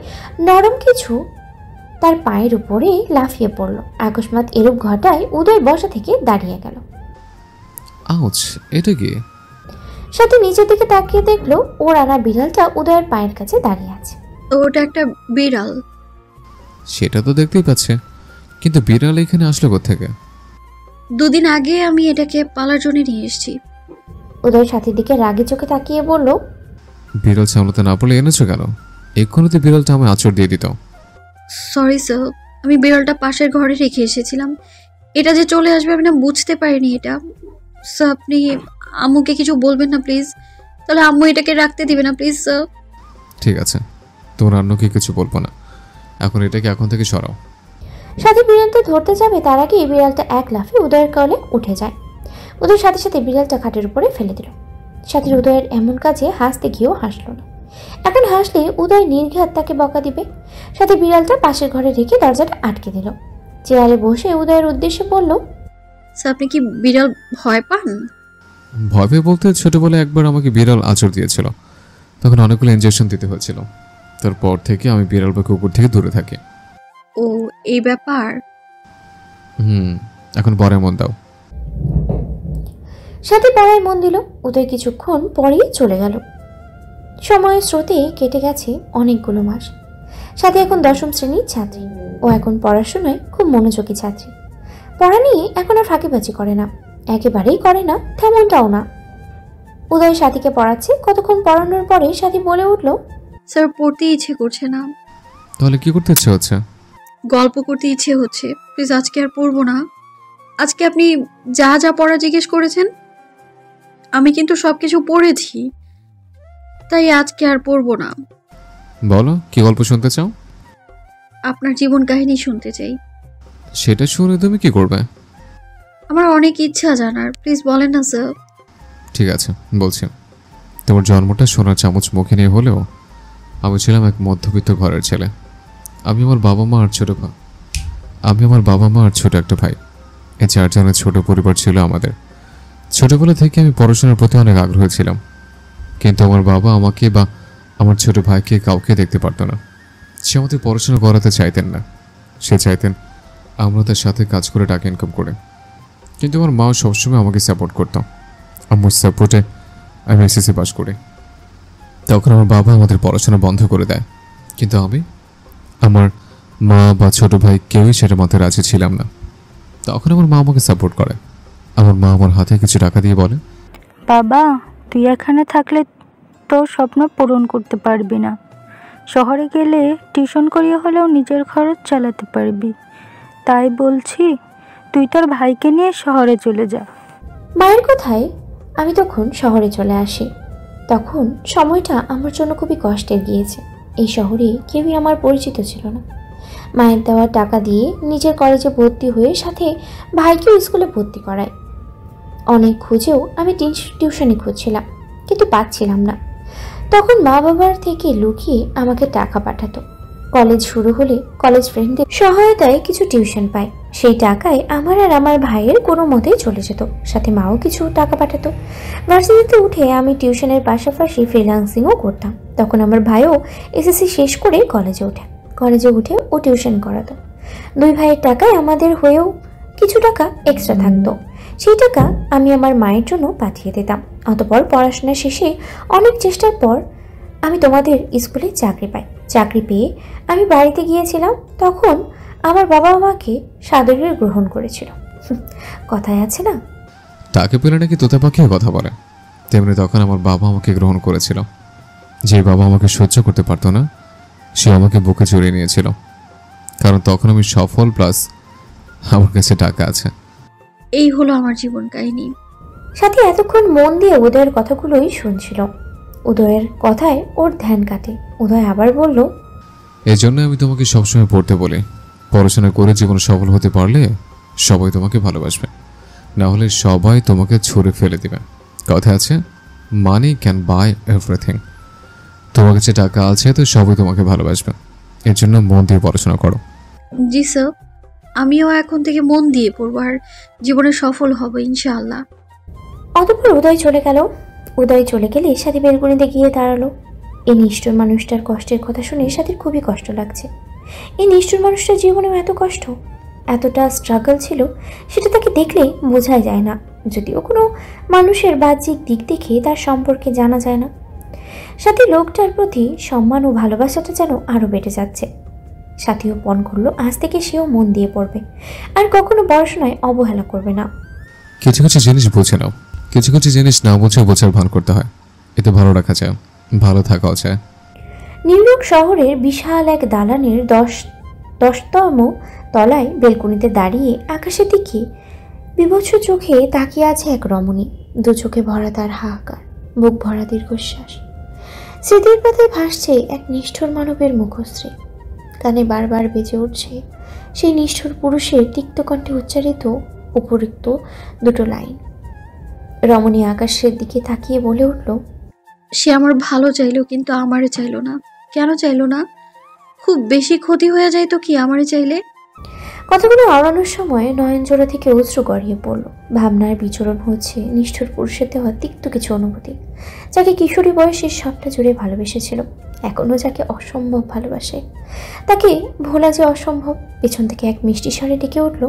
নরম কিছু তার পায়ের উপরে লাফিয়ে পড়লো। আকস্মাৎ এরূপ ঘটায় উদয় বসা থেকে দাঁড়িয়ে গেল। আউচ, এটা কি? সাথী নিচের দিকে তাকিয়ে দেখলো ওর আনা বিড়ালটা উদয়ের পায়ের কাছে দাঁড়িয়ে আছে। ওটা একটা বিড়াল। সেটা তো দেখতেই পাচ্ছে, কিন্তু বিড়াল এখানে আসলো কোত্থেকে? 2 দিন আগে আমি এটাকে পালার জন্য নিয়ে এসেছি। উদয় সাথীর দিকে রাগে চোখে তাকিয়ে বলল, বিড়াল সামলাতে না পারলে এনেছো কেন? এক্ষুনি তো বিড়ালটা আমায় আঁচড় দিয়ে দিত। সরি স্যার, আমি বিড়ালটা পাশের ঘরে রেখে এসেছিলাম। এটা যে চলে আসবে আমি না বুঝতে পারিনি। এটা স্যার আপনি আম্মুকে কিছু বলবেন না প্লিজ। তাহলে আম্মু এটাকে রাখতে দিবে না প্লিজ স্যার। ঠিক আছে, তোমার অন্যকে কিছু বলবো না। এখন এটাকে এখন থেকে সরাও। সাথী বিড়ালটা ধরতে যাবে তার আগে বিড়ালটা এক লাফে উদয়ের কোলে উঠে যায়। উদয়ের সাথে সাথে বিড়ালটা খাটের উপরে ফেলে দিল। সাথীর উদয়ের এমন কাজে হাসতে গিয়েও হাসল না। এখন হাসলে উদয় নির্ঘাত তাকে বকা দিবে। সাথে বিড়ালটা পাশের ঘরে রেখে দরজাটা আটকে দিল। চেয়ারে বসে উদয়ের উদ্দেশ্যে বলল, স্যার আপনি কি বিড়াল ভয় পান? ভয় পেয়ে বলতে ছোটবেলায় একবার আমাকে বিড়াল আঁচড় দিয়েছিল, তখন অনেকগুলো ইনজেকশন দিতে হয়েছিল। তারপর থেকে আমি বিড়াল বা কুকুর থেকে দূরে থাকি। ও এই ব্যাপার। এখন পরে মন দাও। সাথে পড়ায় মন দিল। উদয় কিছুক্ষণ পরেই চলে গেল। সময়ের স্রোতে কেটে গেছে অনেকগুলো মাস। সাথে এখন 10ম শ্রেণীর ছাত্রী। ও এখন পড়াশোনায় খুব মনোযোগী ছাত্রী। পড়া নিয়ে এখন আর ফাঁকিবাজি করে না, একেবারেই করে না, তেমনটাও না। উদয় সাথীকে পড়াচ্ছে। কতক্ষণ পড়ানোর পরে সাথী বলে উঠল, স্যার পড়তে ইচ্ছে করছে না। তাহলে কি করতে ইচ্ছে হচ্ছে? গল্প করতে ইচ্ছে হচ্ছে। প্লিজ আজকে আর পড়বো না। আজকে আপনি যা যা পড়া জিজ্ঞেস করেছেন আমি কিন্তু সবকিছু পড়েছি, তাই আজকে আর পড়বো না। বলো, কি গল্প শুনতে চাও? আপনার জীবন কাহিনী শুনতে চাই। সেটা শুনে তুমি কি করবে? আমার অনেক ইচ্ছা জানার, প্লিজ বলেন না স্যার। ঠিক আছে, বলছি। তোমার জন্মটা সোনার চামচ মুখে নিয়ে হলেও আমি ছিলাম এক মধ্যবিত্ত ঘরের ছেলে। আমি আমার বাবা মা আর ছোট একটা ভাই। এই 4 জনের ছোট পরিবার ছিল আমাদের। ছোটবেলা থেকে আমি পড়াশোনার প্রতি অনেক আগ্রহী ছিলাম, কিন্তু আমার বাবা আমাকে বা আমার ছোট ভাইকে কাউকে দেখতে পারতো না। সে আমাদের পড়াশোনা করাতে চাইতেন না। সে চাইতেন আমরা তার সাথে কাজ করে টাকা ইনকাম করে। কিন্তু আমার মাও সবসময় আমাকে সাপোর্ট করতো। আমার সাপোর্টে আমি এসএসসি পাস করি। তখন আমার বাবা আমাদের পড়াশোনা বন্ধ করে দেয়, কিন্তু আমি, আমার মা বা ছোট ভাই কেউই সেটা মাথায় রাজি ছিলাম না। তখন আমার মা আমাকে সাপোর্ট করে। আমার মা আমার হাতে কিছু টাকা দিয়ে বলে, বাবা তুই এখানে থাকলে তোর স্বপ্ন পূরণ করতে পারবি না। শহরে গেলে টিউশন করিয়ে হলেও নিজের খরচ চালাতে পারবি। তাই বলছি তুই তোর ভাইকে নিয়ে শহরে চলে যা। মায়ের কথায় আমি তখন শহরে চলে আসি। তখন সময়টা আমার জন্য খুবই কষ্টের গিয়েছে। এই শহরে কেউই আমার পরিচিত ছিল না। মায়ের দেওয়া টাকা দিয়ে নিজের কলেজে ভর্তি হয়ে সাথে ভাইকেও স্কুলে ভর্তি করায়। অনেক খুঁজেও আমি টিউশনি খুঁজছিলাম, কিন্তু পাচ্ছিলাম না। তখন মা বাবার থেকে লুকিয়ে আমাকে টাকা পাঠাতো। কলেজ শুরু হলে কলেজ ফ্রেন্ডদের সহায়তায় কিছু টিউশন পাই। সেই টাকায় আমার আর আমার ভাইয়ের কোনো মতেই চলে যেত। সাথে মাও কিছু টাকা পাঠাতো। ভার্সিটিতে উঠে আমি টিউশনের পাশাপাশি ফ্রিল্যান্সিংও করতাম। তখন আমার ভাইও এসএসসি শেষ করে কলেজে উঠে ও টিউশন করাতো। 2 ভাইয়ের টাকায় আমাদের হয়েও কিছু টাকা এক্সট্রা থাকতো। সেই টাকা আমি আমার মায়ের জন্য পাঠিয়ে দিতাম। অতঃপর পড়াশোনা শেষে অনেক চেষ্টার পর আমি তোমাদের স্কুলে চাকরি পাই। চাকরি পেয়ে আমি বাড়িতে গিয়েছিলাম। তখন আমার বাবা আমাকে সাদরে গ্রহণ করেছিল। কথায় আছে না, তাকে পেলে নাকি তোতা পাখিও কথা বলে। তেমনি তখন আমার বাবা আমাকে গ্রহণ করেছিল। যে বাবা আমাকে সহ্য করতে পারতো না, সে আমাকে বুকে জড়িয়ে নিয়েছিল। কারণ তখন আমি সফল, প্লাস আমার কাছে টাকা আছে। এই হলো আমার জীবন কাহিনী। সাথে এতক্ষণ মন দিয়ে উদয়ের কথাগুলোই শুনছিল। উদয়ের কথায় ওর ধ্যান কাটে। উদয় আবার বলল, এই জন্য আমি তোমাকে সবসময় পড়তে বলি। পড়াশোনা করে জীবনে সফল হতে পারলে সবাই তোমাকে ভালোবাসবে, না হলে সবাই তোমাকে ছুঁড়ে ফেলে দিবে। কথা আছে, মানি ক্যান বাই এভরিথিং। তোমার কাছে টাকা আছে তো সবাই তোমাকে ভালোবাসবে। এর জন্য মন দিয়ে পড়াশোনা করো। জি স্যার, আমিও এখন থেকে মন দিয়ে পড়বো আর জীবনে সফল হব ইনশাআল্লাহ। অতঃপর উদয় চলে গেল। উদয় চলে গেলে সাথী বেলকুনিতে গিয়ে দাঁড়ালো। এই নিষ্ঠুর মানুষটার কষ্টের কথা শুনে সাথীর খুবই কষ্ট লাগছে। এই নিষ্ঠুর মানুষটার জীবনেও এত কষ্ট, এতটা স্ট্রাগল ছিল, সেটা তাকে দেখলে বোঝাই যায় না। যদিও কোনো মানুষের বাহ্যিক দিক দেখে তার সম্পর্কে জানা যায় না। সাথী লোকটার প্রতি সম্মান ও ভালোবাসাটা যেন আরও বেড়ে যাচ্ছে। সাথীও পণ করলো আজ থেকে সেও মন দিয়ে পড়বে, আর কখনো পড়াশোনায় অবহেলা করবে না। কিছু কিছু জিনিস বুঝে নাও, কিছু কিছু জিনিস না বুঝে বোঝার ভান করতে হয়। এতে ভালো রাখা যায়, ভালো থাকাও যায়। নিউ ইয়র্ক শহরের বিশাল এক দালানের 10তম তলায় বেলকুনিতে দাঁড়িয়ে আকাশের দিকে বিভৎস চোখে তাকিয়ে আছে এক রমণী। দু চোখে ভরা তার হাহাকার, বুক ভরা দীর্ঘশ্বাস। স্মৃতির পাতায় ভাসছে এক নিষ্ঠুর মানবের মুখশ্রী। কানে বারবার বেজে উঠছে সেই নিষ্ঠুর পুরুষের তিক্ত কণ্ঠে উচ্চারিত উপরিক্ত দুটো লাইন। রমণী আকাশের দিকে তাকিয়ে বলে উঠল, সে আমার ভালো চাইলো, কিন্তু আমারে চাইলো না। কেন চাইলো না? খুব বেশি ক্ষতি হয়ে যায় তো কি আমারে চাইলে? কথাগুলো আওড়ানোর সময় নয়নজোড়া থেকে অশ্রু গড়িয়ে পড়ল। ভাবনার বিচরণ হচ্ছে নিষ্ঠুর পুরুষের দেওয়া তিক্ত কিছু অনুভূতি, যাকে কিশোরী বয়সে সবটা জুড়ে ভালোবেসেছিল, এখনও যাকে অসম্ভব ভালোবাসে। তাকে ভোলা যে অসম্ভব। পেছন থেকে এক মিষ্টি স্বরে ডেকে উঠল,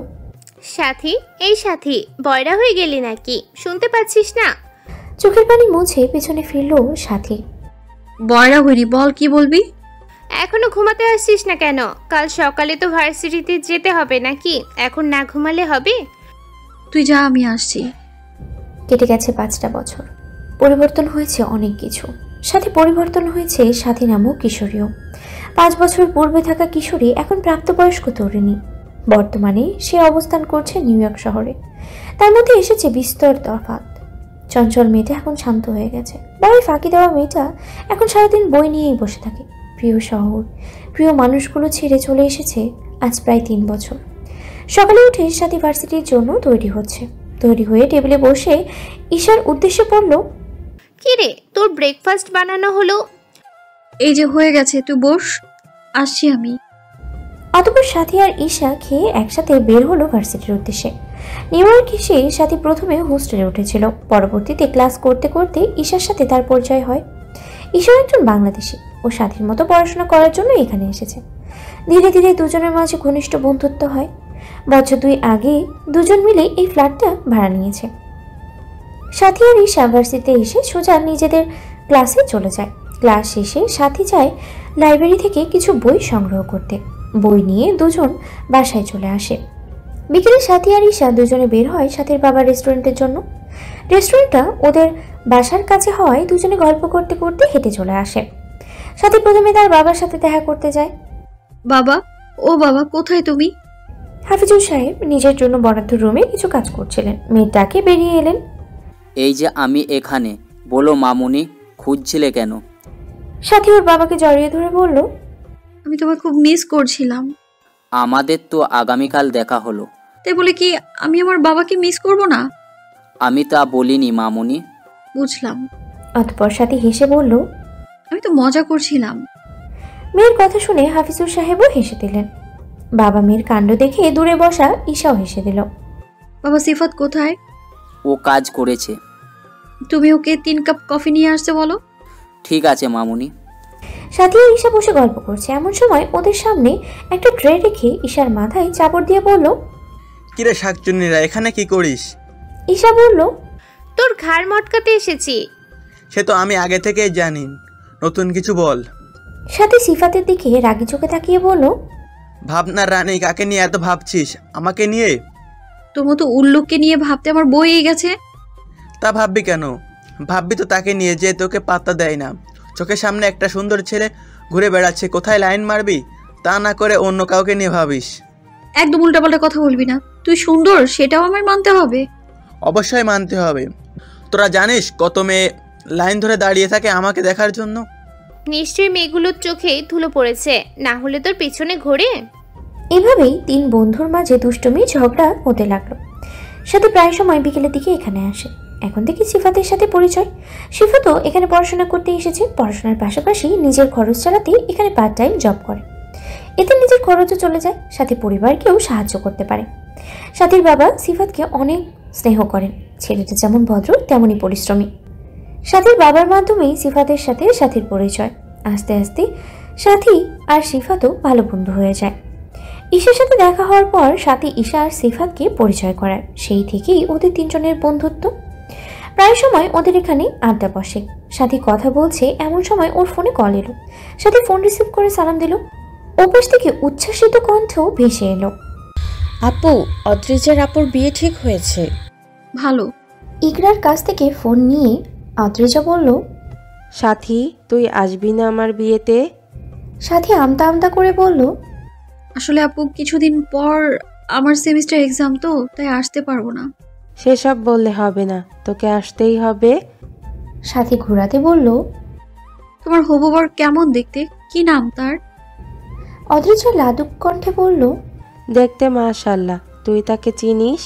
সাথী, এই সাথী, বয়রা হয়ে গেলি নাকি? শুনতে পাচ্ছিস না? চোখের পানি মুছে পেছনে ফিরল সাথী। বয়রা হইনি, বল কি বলবি? এখনো ঘুমাতে আসছিস না কেন? কাল সকালে তো ভার্সিটিতে যেতে হবে নাকি? এখন না ঘুমালে হবে? তুই যা, আমি আসছি। কেটে গেছে 5টা বছর। পরিবর্তন হয়েছে অনেক কিছু, সাথে পরিবর্তন হয়েছে সাথী নামক কিশোরীও। 5 বছর পূর্বে থাকা কিশোরী এখন প্রাপ্তবয়স্ক তরুণী। বর্তমানে সে অবস্থান করছে নিউ ইয়র্ক শহরে। তার মধ্যে এসেছে বিস্তর তফাৎ। চঞ্চল মেয়েটা এখন শান্ত হয়ে গেছে। বাড়ির ফাঁকি দেওয়া মেয়েটা এখন সারাদিন বই নিয়েই বসে থাকে। প্রিয় শহর, প্রিয় মানুষগুলো ছেড়ে চলে এসেছে আজ প্রায় 3 বছর। সকালে উঠে সাথী ভার্সিটির জন্য তৈরি হচ্ছে। তৈরি হয়ে টেবিলে বসে ঈশার উদ্দেশ্যে পড়ল, কি রে, তোর ব্রেকফাস্ট বানানো হলো? এই যে হয়ে গেছে, তুই বস, আসছি আমি। অতঃপর সাথী আর ঈশা খেয়ে একসাথে বের হলো ভার্সিটির উদ্দেশ্যে। নিউ ইয়র্ক এসে সাথী প্রথমে হোস্টেলে উঠেছিল। পরবর্তীতে ক্লাস করতে করতে ঈশার সাথে তার পরিচয় হয়। ঈশা একজন বাংলাদেশি ও সাথীর মতো পড়াশোনা করার জন্য এখানে এসেছে। ধীরে ধীরে দুজনের মাঝে ঘনিষ্ঠ বন্ধুত্ব হয়। বছর 2 আগে দুজন মিলে এই ফ্ল্যাটটা ভাড়া নিয়েছে। সাথী আর ঈশা ভার্সিটিতে এসে সোজা নিজেদের ক্লাসে চলে যায়। ক্লাস শেষে সাথী যায় লাইব্রেরি থেকে কিছু বই সংগ্রহ করতে। বই নিয়ে দুজন বাসায় চলে আসে। বিকেলে সাথী আর ঈশা দুজনে বের হয় সাথীর বাবার রেস্টুরেন্টের জন্য। রেস্টুরেন্টটা ওদের বাসার কাছে হওয়ায় দুজনে গল্প করতে করতে হেঁটে চলে আসে। সাথী প্রথমে তার বাবার সাথে দেখা করতে যায়। বাবা, ও বাবা, কোথায় তুমি? হাফিজুর সাহেব নিজের জন্য বরাদ্দ রুমে কিছু কাজ করছিলেন। মেয়েটাকে বেরিয়ে এলেন। এই যে আমি এখানে, বলো মামুনি, খুঁজছিলে কেন? সাথী ওর বাবাকে জড়িয়ে ধরে বলল, আমি তোমায় খুব মিস করছিলাম। আমাদের তো আগামীকাল দেখা হলো। তাই বলে কি আমি আমার বাবাকে মিস করব না? আমি তা বলিনি মামুনি। বুঝলাম। অতঃপর সাথী হেসে বলল, আমি তো মজা করছিলাম। মেয়ের কথা শুনে হাফিজুর সাহেবও হেসে দিলেন। বাবা মেয়ের কাণ্ড দেখে দূরে বসা ঈশাও হেসে দিল। বাবা, সিফাত কোথায়? ও কাজ করেছে। তুমি ওকে 3 কাপ কফি নিয়ে আসতে বলো। ঠিক আছে মামুনি। সাথী আর ঈশা বসে গল্প করছে। এমন সময় ওদের সামনে একটা ট্রে রেখে ঈশার মাথায় চাপড় দিয়ে বলল, কিরে শাকচুন্নিরা, এখানে কি করিস? ঈশা বলল, তোর ঘাড় মটকাতে এসেছি। সে তো আমি আগে থেকেই জানি, নতুন কিছু বল। সাথী সিফাতের দিকে রাগি চোখে তাকিয়ে বলল, ভাবনার রানী, কাকে নিয়ে এত ভাবছিস? আমাকে নিয়ে? তোর মতো উল্লুককে নিয়ে ভাবতে আমার বইই গেছে। তা ভাববি কেন? ভাববি তো তাকে নিয়ে, যে তোকে পাত্তা দেয় না। চোখের সামনে একটা সুন্দর ছেলে ঘুরে বেড়াচ্ছে, কোথায় লাইন মারবি? তা না করে অন্য কাউকে নিয়ে ভাবিস। একদম উল্টাপাল্টা কথা বলবি না। তুই সুন্দর, সেটাও আমার মানতে হবে। অবশ্যই মানতে হবে। তোরা জানিস কত মেয়ে লাইন ধরে দাঁড়িয়ে থাকে আমাকে দেখার জন্য? নিশ্চয়ই মেয়েগুলোর চোখে ধুলো পড়েছে, না হলে তোর পিছনে ঘোরে। এভাবেই 3 বন্ধুর মাঝে দুষ্টুমি ঝগড়া হতে লাগলো। সাথী প্রায় সময় বিকেলের দিকে এখানে আসে। এখন থেকে সিফাতের সাথে পরিচয়। সিফাতও এখানে পড়াশোনা করতে এসেছে। পড়াশোনার পাশাপাশি নিজের খরচ চালাতে এখানে পার্ট টাইম জব করে। এতে নিজের খরচও চলে যায়, সাথে পরিবারকেও সাহায্য করতে পারে। সাথীর বাবা সিফাতকে অনেক স্নেহ করেন। ছেলেটা যেমন ভদ্র তেমনই পরিশ্রমী। সাথীর বাবার মাধ্যমেই সিফাতের সাথে সাথীর পরিচয়। আস্তে আস্তে সাথী আর সিফাতও ভালো বন্ধু হয়ে যায়। ঈশার সাথে দেখা হওয়ার পর সাথী ঈশা আর সিফাতকে পরিচয় করায়। সেই থেকেই ওদের 3 জনের বন্ধুত্ব। প্রায় সময় ওদের এখানে আড্ডা বসে। সাথী কথা বলছে, এমন সময় ওর ফোনে কল এলো। সাথী ফোন রিসিভ করে সালাম দিল। ওপাশ থেকে উচ্ছ্বাসিত কণ্ঠ ভেসে এলো, আপু, অদ্রিজার আপুর বিয়ে ঠিক হয়েছে। ভালো। ইকরার কাছ থেকে ফোন নিয়ে অদ্রিজা বলল, সাথী, তুই আসবি না আমার বিয়েতে? সাথী আমতা আমতা করে বলল, আসলে আপু, কিছুদিন পর আমার সেমিস্টার এক্সাম, তো তাই আসতে পারবো না। সেসব বললে হবে না, তোকে আসতেই হবে। সাথী ঘোরাতে বলল, তোমার হবু বর কেমন দেখতে, কি নাম তার? অদ্রিজা লাদুক কণ্ঠে বলল, দেখতে মাশাআল্লাহ, তুই তাকে চিনিস?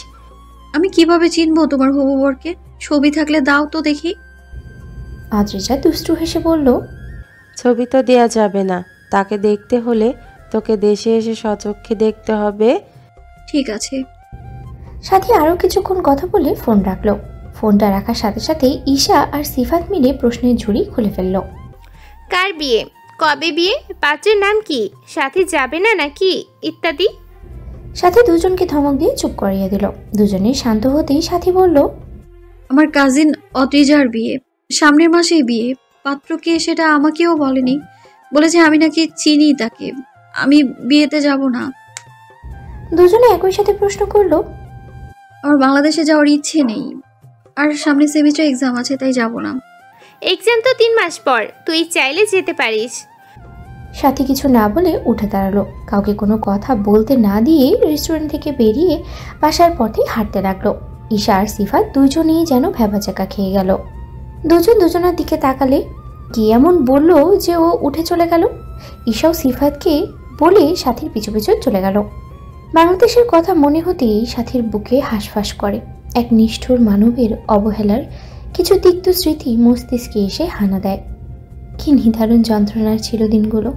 আমি কিভাবে চিনবো তোমার হবু বরকে? ছবি থাকলে দাও তো দেখি। অদ্রিজা দুষ্টু হেসে বলল, ছবি তো দেয়া যাবে না, তাকে দেখতে হলে তোকে দেশে এসে সচক্ষে দেখতে হবে। ঠিক আছে। সাথী আরও কিছুক্ষণ কথা বলে ফোন রাখলো। ফোনটা রাখার সাথে সাথে ঈশা আর সিফাত মিলে প্রশ্নের ঝুড়ি খুলে ফেলল। কার বিয়ে, কবে বিয়ে, পাত্রের নাম কি, সাথে যাবে না নাকি, ইত্যাদি। সাথী দুজনকে ধমক দিয়ে চুপ করিয়ে দিল। দুজনে শান্ত হতেই সাথী বলল, আমার কাজিন অদ্রিজার বিয়ে, সামনের মাসেই বিয়ে। পাত্রকে সেটা আমাকেও বলেনি, বলেছে আমি নাকি চিনি তাকে, আমি বিয়েতে যাব না। দুজনে একই সাথে প্রশ্ন করলো, আমার বাংলাদেশে যাওয়ার ইচ্ছে নেই, আর সামনে সেমিস্টার এক্সাম আছে, তাই যাব না। এক্সাম তো 3 মাস পর, তুই চাইলে যেতে পারিস। সাথী কিছু না বলে উঠে দাঁড়ালো। কাউকে কোনো কথা বলতে না দিয়ে রেস্টুরেন্ট থেকে বেরিয়ে বাসার পথে হাঁটতে লাগলো। ঈশা আর সিফাত দুজনেই যেন ভ্যাবাচাকা খেয়ে গেল। দুজন দুজনের দিকে তাকালে কি এমন বলল যে ও উঠে চলে গেল। ঈশাও সিফাতকে বলে সাথীর পিছু পিছু চলে গেল। বাংলাদেশের কথা মনে হতেই সাথীর বুকে হাঁসফাঁস করে। এক নিষ্ঠুর মানবের অবহেলার কিছু তিক্ত স্মৃতি মস্তিষ্কে এসে হানা দেয়। কি নিদারুণ যন্ত্রণার ছিল দিনগুলো।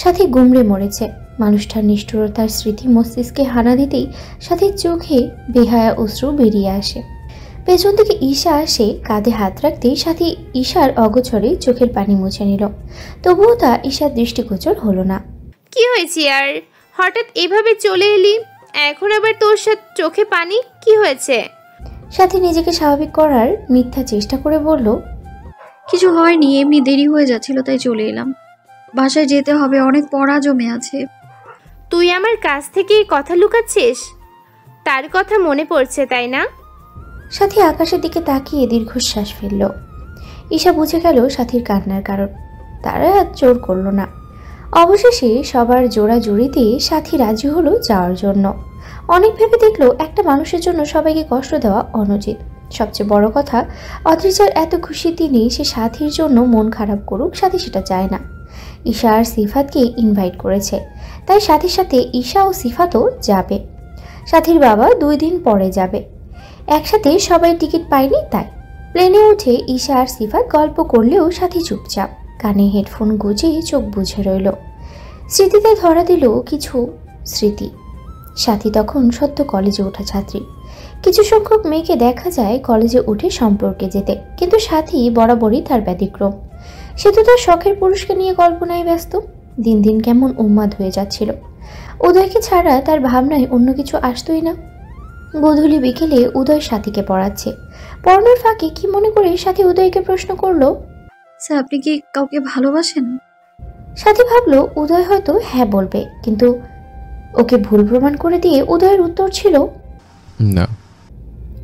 সাথী গুমড়ে মরেছে। মানুষটার নিষ্ঠুরতার স্মৃতি মস্তিষ্কে হানা দিতেই সাথীর চোখে বেহায়া অশ্রু বেরিয়ে আসে। পেছন থেকে ঈশা আসে কাঁধে হাত রাখতেই সাথী ঈশার অগোচরে চোখের পানি মুছে নিল। তবুও তা ঈশার দৃষ্টিগোচর হলো না। কি হয়েছে আর, হঠাৎ এভাবে চলে এলি, এখন আবার তোর সাথে চোখে পানি, কি হয়েছে? সাথী নিজেকে স্বাভাবিক করার মিথ্যা চেষ্টা করে বলল, কিছু হয়নি, এমনি দেরি হয়ে যাচ্ছিল তাই চলে এলাম। বাসায় যেতে হবে, অনেক পড়া জমে আছে। তুই আমার কাছ থেকে কথা লুকাচ্ছিস? তার কথা মনে পড়ছে তাই না? সাথী আকাশের দিকে তাকিয়ে দীর্ঘশ্বাস ফেলল। ঈশা বুঝে গেল সাথীর কান্নার কারণ। তারা আর জোর করল না। অবশেষে সবার জোড়াজুড়িতে সাথী রাজি হলো যাওয়ার জন্য। অনেক ভেবে দেখলো একটা মানুষের জন্য সবাইকে কষ্ট দেওয়া অনুচিত। সবচেয়ে বড় কথা, অদ্রিজার এত খুশির দিনে সে সাথীর জন্য মন খারাপ করুক, সাথী সেটা চায় না। ঈশা আর সিফাতকে ইনভাইট করেছে, তাই সাথীর সাথে ঈশা ও সিফাতও যাবে। সাথীর বাবা 2 দিন পরে যাবে। একসাথে সবাই টিকিট পায়নি, তাই প্লেনে উঠে ঈশা আর সিফাত গল্প করলেও সাথী চুপচাপ কানে হেডফোন গুজে চোখ বুঝে রইল। স্মৃতিতে ধরা দিল কিছু স্মৃতি। সাথী তখন সদ্য কলেজে ওঠা ছাত্রী। কিছু সংখ্যক মেয়েকে দেখা যায় কলেজে উঠে সম্পর্কে যেতে, কিন্তু সাথী বরাবরই তার ব্যতিক্রম। সে তো তার শখের পুরুষকে নিয়ে কল্পনায় ব্যস্ত। দিন দিন কেমন উন্মাদ হয়ে যাচ্ছিল। উদয়কে ছাড়া তার ভাবনায় অন্য কিছু আসতোই না। গোধূলি বিকেলে উদয় সাথীকে পড়াচ্ছে। পড়ানোর ফাঁকে কি মনে করে সাথী উদয়কে প্রশ্ন করলো, স্যার আপনি কি কাউকে ভালোবাসেন? সাথী ভাবলো উদয় হয়তো হ্যাঁ বলবে, কিন্তু ওকে ভুল প্রমাণ করে দিয়ে উদয়ের উত্তর ছিল না।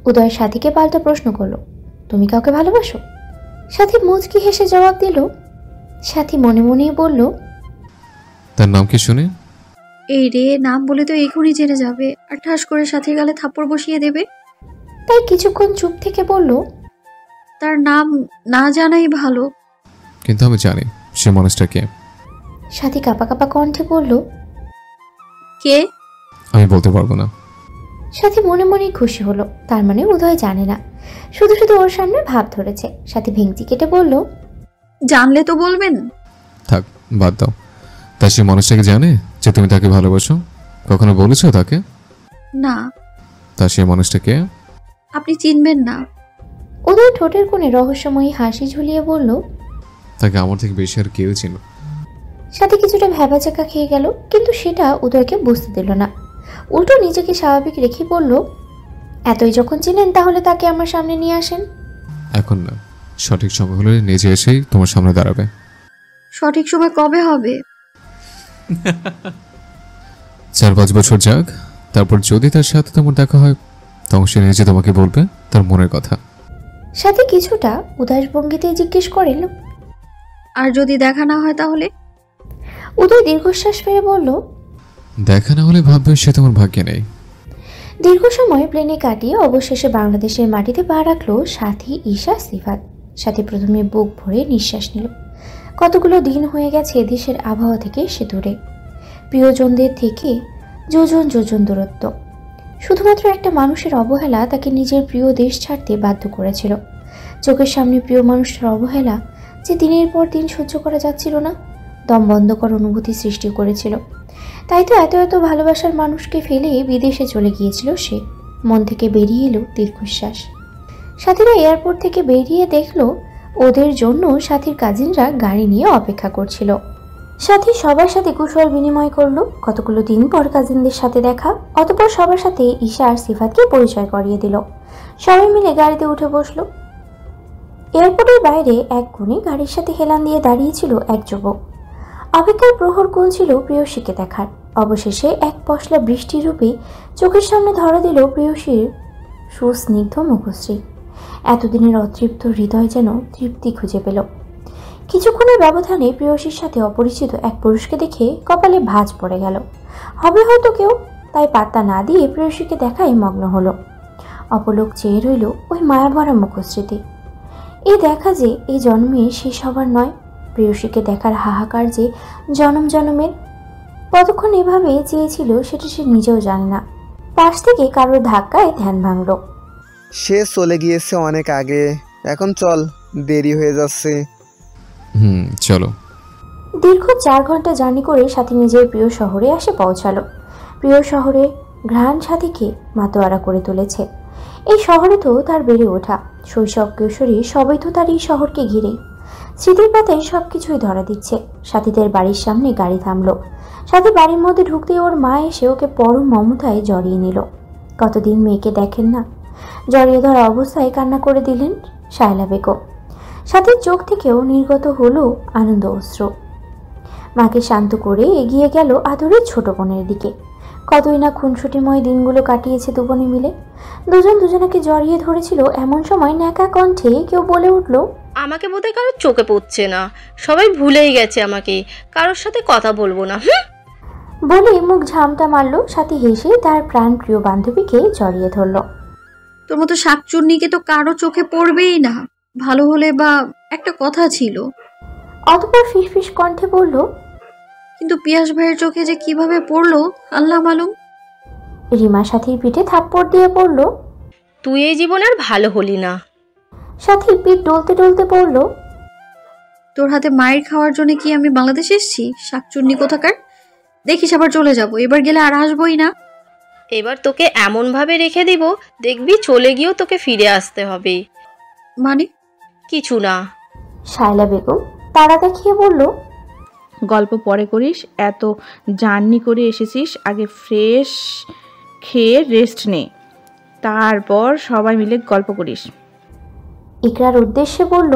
উদয় সাথীকে পাল্টা প্রশ্ন করলো, তুমি কাউকে ভালোবাসো? সাথী মুচকি হেসে জবাব দিল। সাথী মনে মনে বলল, তার নাম কি শুনে? এই রে, নাম বলে তো এখনই জেনে যাবে আর ঠাস করে সাথীর গালে থাপ্পড় বসিয়ে দেবে। তাই কিছুক্ষণ চুপ থেকে বলল, তার নাম না জানাই ভালো। কিন্তু আমি জানি সে মানুষটা কে। সাথী কাঁপা কাঁপা কণ্ঠে বলল, কে? আমি বলতে পারবো না। সাথী মনে মনেই খুশি হলো, তার মানে উদয় জানে না, শুধু শুধু ওর সামনে ভাব ধরেছে। সাথী ভেঙচি কেটে বলল, জানলে তো বলবেন। থাক, বাদ দাও। তা সে মানুষটাকে জানে যে তুমি তাকে ভালোবাসো? কখনো বলেছো তাকে? না। তা সে মানুষটাকে আপনি চিনবেন না। উদয় ঠোঁটের কোণে রহস্যময়ী হাসি ঝুলিয়ে বলল, তাকে আমার থেকে বেশি আর কেউ চিনো। সাথে কিছুটা ভ্যাবাচাকা খেয়ে গেল, কিন্তু সেটা উদয়কে বুঝতে দিল না। উল্টো নিজেকে স্বাভাবিক রেখে বলল, এতই যখন চিনেন তাহলে তাকে আমার সামনে নিয়ে আসেন। এখন না, সঠিক সময় হলে নিজে এসেই তোমার সামনে দাঁড়াবে। সঠিক সময় কবে হবে? 4-5 বছর যাক, তারপর যদি তার সাথে তোমার দেখা হয় তখন সে নিজে তোমাকে বলবে তার মনের কথা। সাথে কিছুটা উদাস ভঙ্গিতে জিজ্ঞেস করেন, আর যদি দেখা না হয় তাহলে? উদয় দীর্ঘশ্বাস ফেলে বলল, দেখা না হলে ভাববে সে তোমার ভাগ্যে নেই। দীর্ঘ সময় প্লেনে কাটিয়ে অবশেষে বাংলাদেশের মাটিতে পা রাখলো সাথী, ঈশা, সিফাত। সাথী প্রথমে বুক ভরে নিঃশ্বাস নিল। কতগুলো দিন হয়ে গেছে দেশের আবহাওয়া থেকে সে দূরে, প্রিয়জনদের থেকে যোজন যোজন দূরত্ব। শুধুমাত্র একটা মানুষের অবহেলা তাকে নিজের প্রিয় দেশ ছাড়তে বাধ্য করেছিল। চোখের সামনে প্রিয় মানুষটার অবহেলা যে দিনের পর দিন সহ্য করা যাচ্ছিল না, দম বন্ধকর অনুভূতি সৃষ্টি করেছিল। তাই তো এত এত ভালোবাসার মানুষকে ফেলে বিদেশে চলে গিয়েছিল সে। মন থেকে বেরিয়ে এলো দীর্ঘশ্বাস। সাথীরা এয়ারপোর্ট থেকে বেরিয়ে দেখলো ওদের জন্য সাথীর কাজিনরা গাড়ি নিয়ে অপেক্ষা করছিল। সাথী সবার সাথে কুশল বিনিময় করলো। কতগুলো দিন পর কাজিনদের সাথে দেখা। অতঃপর সবার সাথে ঈশা আর সিফাতকে পরিচয় করিয়ে দিল। সবাই মিলে গাড়িতে উঠে বসলো। এয়ারপোর্টের বাইরে এক কোণে গাড়ির সাথে হেলান দিয়ে দাঁড়িয়েছিল এক যুবক। অপেক্ষার প্রহর গুনছিল প্রেয়সীকে দেখার। অবশেষে এক পশলা বৃষ্টির রূপে চোখের সামনে ধরা দিল প্রেয়সীর সুস্নিগ্ধ মুখশ্রী। এতদিনের অতৃপ্ত হৃদয় যেন তৃপ্তি খুঁজে পেল। কিছুক্ষণের ব্যবধানে প্রেয়সীর সাথে অপরিচিত এক পুরুষকে দেখে কপালে ভাঁজ পড়ে গেল। হবে হয়তো কেউ, তাই পাত্তা না দিয়ে প্রেয়সীকে দেখায় মগ্ন হলো। অপলোক চেয়ে রইল ওই মায়াভরা মুখশ্রীতে। এই দেখা যে এই জন্মে শেষ হবার নয়। প্রেয়সীকে দেখার হাহাকার যে জনম জনমের। কতক্ষণ এভাবে চেয়েছিল সেটা সে নিজেও জানে না। পাশ থেকে কারোর ধাক্কায় ধ্যান ভাঙল। সে চলে গিয়েছে অনেক আগে, এখন চল, দেরি হয়ে যাচ্ছে। চলো। দীর্ঘ 4 ঘন্টা জার্নি করে সাথী নিজের প্রিয় শহরে এসে পৌঁছালো। প্রিয় শহরে ঘ্রাণ সাথীকে মাতোয়ারা করে তুলেছে। এই শহরে তো তার বেড়ে ওঠা, শৈশব কৈশোরী সবাই তো তার এই শহরকে ঘিরেই। স্মৃতির পাতায় সবকিছুই ধরা দিচ্ছে। সাথীদের বাড়ির সামনে গাড়ি থামলো। সাথী বাড়ির মধ্যে ঢুকতেই ওর মা এসে ওকে পরম মমতায় জড়িয়ে নিল। কতদিন মেয়েকে দেখেন না, জড়িয়ে ধরা অবস্থায় কান্না করে দিলেন শায়লা বেগম। সাথীর চোখ থেকেও নির্গত হলো আনন্দ অশ্রু। মাকে শান্ত করে এগিয়ে গেল আদরের ছোট বোনের দিকে। কতই না খুনসুটিময় দিনগুলো কাটিয়েছে দুবোনে মিলে। দুজন দুজনাকে জড়িয়ে ধরেছিল। এমন সময় ন্যাকা কণ্ঠে কেউ বলে উঠল, আমাকে বোধহয় কারোর চোখে পড়ছে না, সবাই ভুলেই গেছে আমাকে, কারোর সাথে কথা বলবো না। বলে মুখ ঝামটা মারল। সাথী হেসে তার প্রাণ প্রিয় বান্ধবীকে জড়িয়ে ধরল। তোর মতো শাকচুন্নিকে তো কারো চোখে পড়বেই না, ভালো হলে বা একটা কথা ছিল। অতঃপর ফিসফিস কণ্ঠে বলল, কিন্তু পিয়াস ভাইয়ের চোখে যে কিভাবে পড়লো আল্লাহ মালুম। রিমা সাথীর পিঠে থাপ্পড় দিয়ে পড়ল, তুই এই জীবন আর ভালো হলি না। সাথী পিঠ ডলতে ডলতে পড়ল, তোর হাতে মায়ের খাওয়ার জন্য কি আমি বাংলাদেশ এসেছি? শাকচুন্নি কোথাকার। দেখিস আবার চলে যাব, এবার গেলে আর আসবোই না। এবার তোকে এমন ভাবে রেখে দিব, দেখবি চলে গিয়েও তোকে ফিরে আসতে হবে। মানে? কিছু না। শায়লা বেগম তারা দেখিয়ে বলল, গল্প পরে করিস, এত জার্নি করে এসেছিস, আগে ফ্রেশ খেয়ে রেস্ট নে, তারপর সবাই মিলে গল্প করিস। ইকরার উদ্দেশ্যে বলল,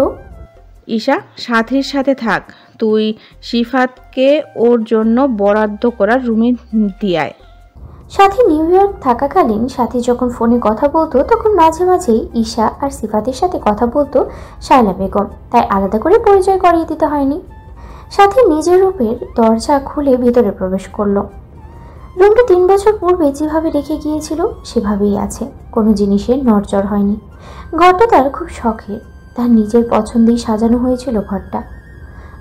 ঈশা সাথীর সাথে থাক, তুই সিফাতকে ওর জন্য বরাদ্দ করার রুমে দিয়ে আয়। সাথী নিউ ইয়র্ক থাকাকালীন সাথী যখন ফোনে কথা বলতো তখন মাঝে মাঝেই ঈশা আর সিফাতের সাথে কথা বলতো শায়লা বেগম, তাই আলাদা করে পরিচয় করিয়ে দিতে হয়নি। সাথী নিজের রূপের দরজা খুলে ভিতরে প্রবেশ করলো। রুমটা 3 বছর পূর্বে যেভাবে রেখে গিয়েছিল সেভাবেই আছে, কোনো জিনিসের নড়চড় হয়নি। ঘরটা তার খুব শখের, তার নিজের পছন্দেই সাজানো হয়েছিল ঘরটা।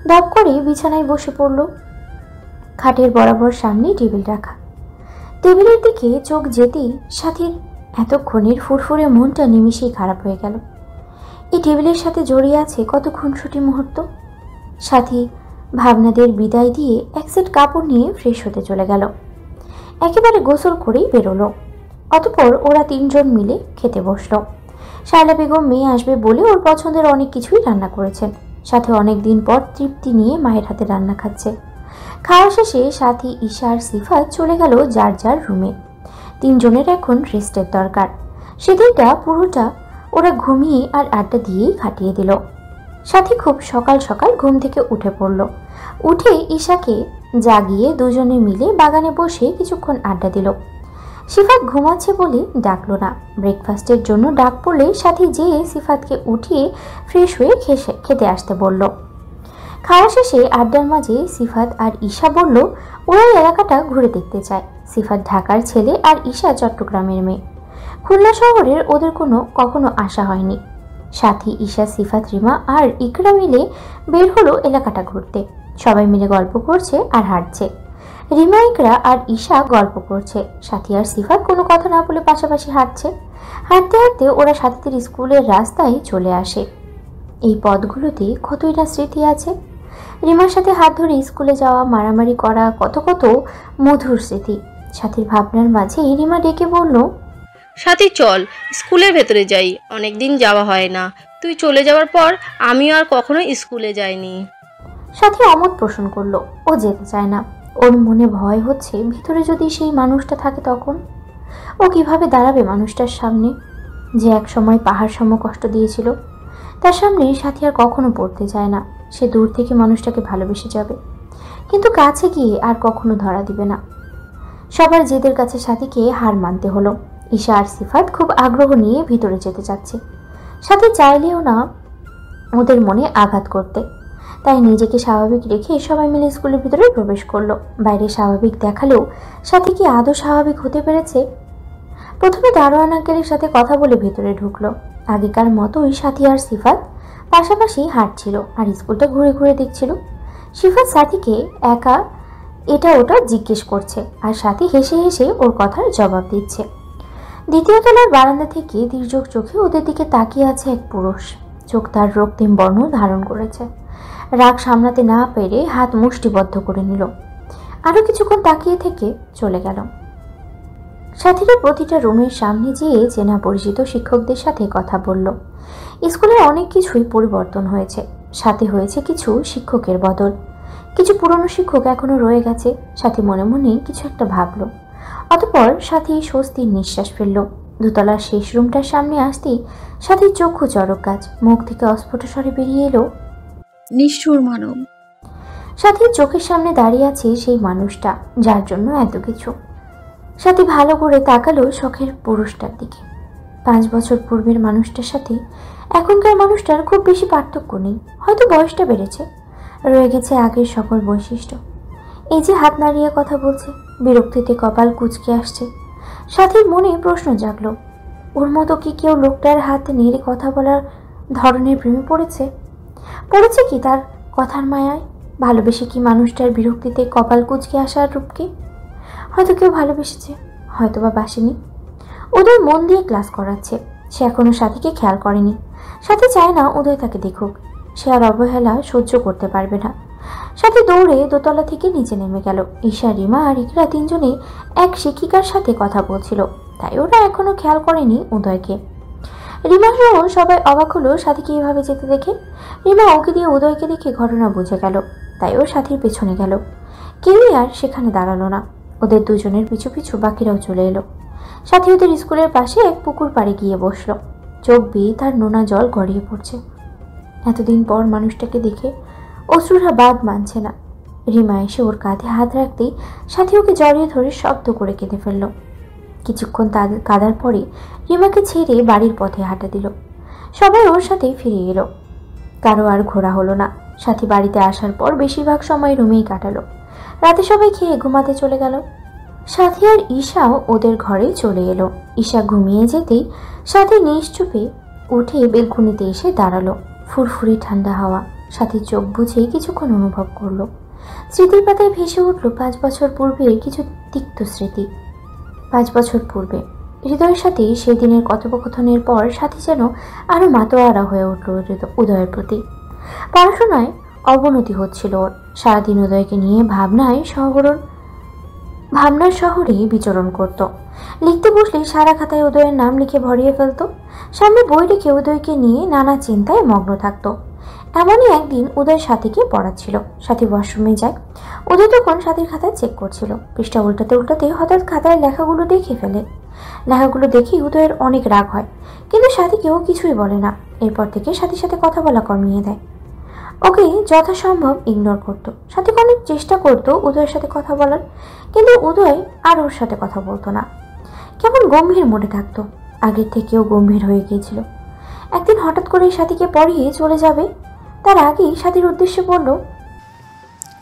দপ করে বিছানায় বসে পড়ল। খাটের বরাবর সামনে টেবিল রাখা। টেবিলের দিকে চোখ যেতেই সাথীর এতক্ষণের ফুরফুরে মনটা নিমিষেই খারাপ হয়ে গেল। এই টেবিলের সাথে জড়িয়ে আছে কত খুনসুটি মুহূর্ত। সাথী ভাবনাদের বিদায় দিয়ে এক সেট কাপড় নিয়ে ফ্রেশ হতে চলে গেল। একেবারে গোসল করেই বেরোলো। অতঃপর ওরা 3 জন মিলে খেতে বসলো। শায়লা বেগম মেয়ে আসবে বলে ওর পছন্দের অনেক কিছুই রান্না করেছেন। সাথে অনেক দিন পর তৃপ্তি নিয়ে মায়ের হাতে রান্না খাচ্ছে। খাওয়া শেষে সাথী, ঈশা আর সিফাত চলে গেল যার যার রুমে। 3 জনের এখন রেস্টের দরকার। সেদিনটা পুরোটা ওরা ঘুমিয়ে আর আড্ডা দিয়েই কাটিয়ে দিল। সাথী খুব সকাল সকাল ঘুম থেকে উঠে পড়ল। উঠে ঈশাকে জাগিয়ে দুজনে মিলে বাগানে বসে কিছুক্ষণ আড্ডা দিল। সিফাত ঘুমাচ্ছে বলে ডাকলো না। ব্রেকফাস্টের জন্য ডাক পড়লে সাথী যেয়ে সিফাতকে উঠিয়ে ফ্রেশ হয়ে খেতে আসতে বলল। খাওয়া শেষে আড্ডার মাঝে সিফাত আর ঈশা বলল ওরা এই এলাকাটা ঘুরে দেখতে চায়। সিফাত ঢাকার ছেলে আর ঈশা চট্টগ্রামের মেয়ে। খুলনা শহরের ওদের কখনো আসা হয়নি। সাথী, ঈশা, সিফাত, রিমা আর ইকরা মিলে বের হলো এলাকাটা ঘুরতে। সবাই মিলে গল্প করছে আর হাঁটছে। রিমা, ইকরা আর ঈশা গল্প করছে, সাথী আর সিফাত কোনো কথা না বলে পাশাপাশি হাঁটছে। হাঁটতে হাঁটতে ওরা সাথীদের স্কুলের রাস্তায় চলে আসে। এই পথগুলোতে কতই না স্মৃতি আছে। রিমার সাথে হাত ধরে স্কুলে যাওয়া, মারামারি করা, কত কত মধুর স্মৃতি। সাথীর ভাবনার মাঝে রিমা ডেকে বলল, সাথী চল, স্কুলের ভেতরে যাই, অনেকদিন যাওয়া হয় না। তুই চলে যাওয়ার পর আমিও আর কখনো স্কুলে যাইনি। সাথী অমত পোষণ করলো, ও যেতে চায় না। ওর মনে ভয় হচ্ছে ভিতরে যদি সেই মানুষটা থাকে তখন ও কিভাবে দাঁড়াবে মানুষটার সামনে, যে এক সময় পাহাড় সম কষ্ট দিয়েছিল। তার সামনে সাথী আর কখনো পড়তে চায় না। সে দূর থেকে মানুষটাকে ভালোবেসে যাবে, কিন্তু কাছে গিয়ে আর কখনো ধরা দিবে না। সবার জেদের কাছে সাথীকে হার মানতে হলো। ঈশা আর সিফাত খুব আগ্রহ নিয়ে ভিতরে যেতে চাচ্ছে। সাথী চাইলেও না ওদের মনে আঘাত করতে, তাই নিজেকে স্বাভাবিক রেখে সবাই মিলে স্কুলের ভিতরে প্রবেশ করলো। বাইরে স্বাভাবিক দেখালেও সাথী কি আদৌ স্বাভাবিক হতে পেরেছে? প্রথমে দারোয়ান আঙ্কেলের সাথে কথা বলে ভেতরে ঢুকলো। আগেকার মতোই সাথী আর সিফাত পাশাপাশি হাঁটছিল আর স্কুলটা ঘুরে ঘুরে দেখছিল। সিফাত সাথীকে একা এটা ওটা জিজ্ঞেস করছে আর সাথী হেসে হেসে ওর কথার জবাব দিচ্ছে। দ্বিতীয় তলার বারান্দা থেকে দীর্ঘ চোখে ওদের দিকে তাকিয়ে আছে এক পুরুষ। চোখ তার রক্তিম বর্ণ ধারণ করেছে। রাগ সামলাতে না পেরে হাত মুষ্টিবদ্ধ করে নিল। আরো কিছুক্ষণ তাকিয়ে থেকে চলে গেল। সাথীরা প্রতিটা রুমের সামনে যেয়ে চেনা পরিচিত শিক্ষকদের সাথে কথা বলল। স্কুলের অনেক কিছুই পরিবর্তন হয়েছে, সাথে হয়েছে কিছু শিক্ষকের বদল। কিছু পুরনো শিক্ষক এখনো রয়ে গেছে। সাথী মনে মনে কিছু একটা ভাবলো। অতঃপর সাথী স্বস্তির নিঃশ্বাস ফেলল। দোতলার শেষ রুমটার সামনে আসতেই সাথীর চক্ষু চড়ক গাছ, মুখ থেকে অস্ফুট স্বরে বেরিয়ে এলো, নিষ্ঠুর মানব। সাথীর চোখের সামনে দাঁড়িয়ে আছে সেই মানুষটা যার জন্য এত কিছু। সাথী ভালো করে তাকালো শখের পুরুষটার দিকে। 5 বছর পূর্বের মানুষটার সাথে এখনকার মানুষটার খুব বেশি পার্থক্য নেই, হয়তো বয়সটা বেড়েছে, রয়ে গেছে আগের সকল বৈশিষ্ট্য। এই যে হাত নাড়িয়ে কথা বলছে, বিরক্তিতে কপাল কুঁচকে আসছে। সাথীর মনে প্রশ্ন জাগলো, ওর মতো কি কেউ লোকটার হাত নেড়ে কথা বলার ধরনের প্রেমে পড়েছে কি তার কথার মায়ায়? ভালোবেসে কি মানুষটার বিরক্তিতে কপাল কুঁচকে আসার রূপকে? হয়তো কেউ ভালোবেসেছে, হয়তো বা বাসেনি। উদয় মন দিয়ে ক্লাস করাচ্ছে, সে এখনো সাথীকে খেয়াল করেনি। সাথী চায় না উদয় তাকে দেখুক, সে আর অবহেলা সহ্য করতে পারবে না। সাথী দৌড়ে দোতলা থেকে নিচে নেমে গেল। ঈশা, রিমা আর ইকরা তিনজনে এক শিক্ষিকার সাথে কথা বলছিল, তাই ওরা এখনো খেয়াল করেনি উদয়কে। রিমা সহ সবাই অবাক হলো সাথীকে এইভাবে যেতে দেখে। রিমা ওকে দিয়ে উদয়কে দেখে ঘটনা বুঝে গেল, তাই ও সাথীর পেছনে গেল। কেউই আর সেখানে দাঁড়ালো না। ওদের দুজনের পিছু পিছু বাকিরাও চলে এলো। সাথী ওদের স্কুলের পাশে এক পুকুর পাড়ে গিয়ে বসলো। চোখ বেয়ে তার নোনা জল গড়িয়ে পড়ছে। এতদিন পর মানুষটাকে দেখে অশ্রুরা বাদ মানছে না। রিমা এসে ওর কাঁধে হাত রাখতেই সাথী ওকে জড়িয়ে ধরে শব্দ করে কেঁদে ফেলল। কিছুক্ষণ কাঁদার পরে রিমাকে ছেড়ে বাড়ির পথে হাঁটা দিল। সবাই ওর সাথে ফিরে এলো। কারো আর ঘোরা হলো না। সাথী বাড়িতে আসার পর বেশিরভাগ সময় রুমেই কাটালো। রাতে সবাই খেয়ে ঘুমাতে চলে গেল। সাথী আর ঈশাও ওদের ঘরে চলে এলো। ঈশা ঘুমিয়ে যেতেই সাথী নিশ্চুপে উঠে বেলকুনিতে এসে দাঁড়ালো। ফুরফুরি ঠান্ডা হাওয়া। সাথী চোখ বুঝে কিছুক্ষণ অনুভব করলো। স্মৃতির পাতায় ভেসে উঠল 5 বছর পূর্বের কিছু তিক্ত স্মৃতি। 5 বছর পূর্বে হৃদয়ের সাথে সেদিনের কথোপকথনের পর সাথী যেন আরো মাতোয়ারা হয়ে উঠল উদয়ের প্রতি। পড়াশোনায় অবনতি হচ্ছিল ওর। সারাদিন উদয়কে নিয়ে ভাবনার শহরে বিচরণ করত। লিখতে বসলে সারা খাতায় উদয়ের নাম লিখে ভরিয়ে ফেলত। সামনে বই রেখে উদয়কে নিয়ে নানা চিন্তায় মগ্ন থাকত। এমনই একদিন উদয় সাথীকে পড়াচ্ছিল। সাথী ওয়াশরুমে যায়। উদয় তখন সাথীর খাতায় চেক করছিল। পৃষ্ঠা উল্টাতে উল্টাতে হঠাৎ খাতায় লেখাগুলো দেখে ফেলে। লেখাগুলো দেখে উদয়ের অনেক রাগ হয়, কিন্তু সাথী কেউ কিছুই বলে না। এরপর থেকে সাথীর সাথে কথা বলা কমিয়ে দেয়, ওকে যথাসম্ভব ইগনোর করতো। সাথী অনেক চেষ্টা করতো উদয়ের সাথে কথা বলার, কিন্তু উদয় আর ওর সাথে কথা বলতো না। কেমন গম্ভীর মোডে থাকতো, আগের থেকেও গম্ভীর হয়ে গিয়েছিল। একদিন হঠাৎ করে সাথীকে পড়িয়ে চলে যাবে, তার আগেই সাথীর উদ্দেশ্যে বলল,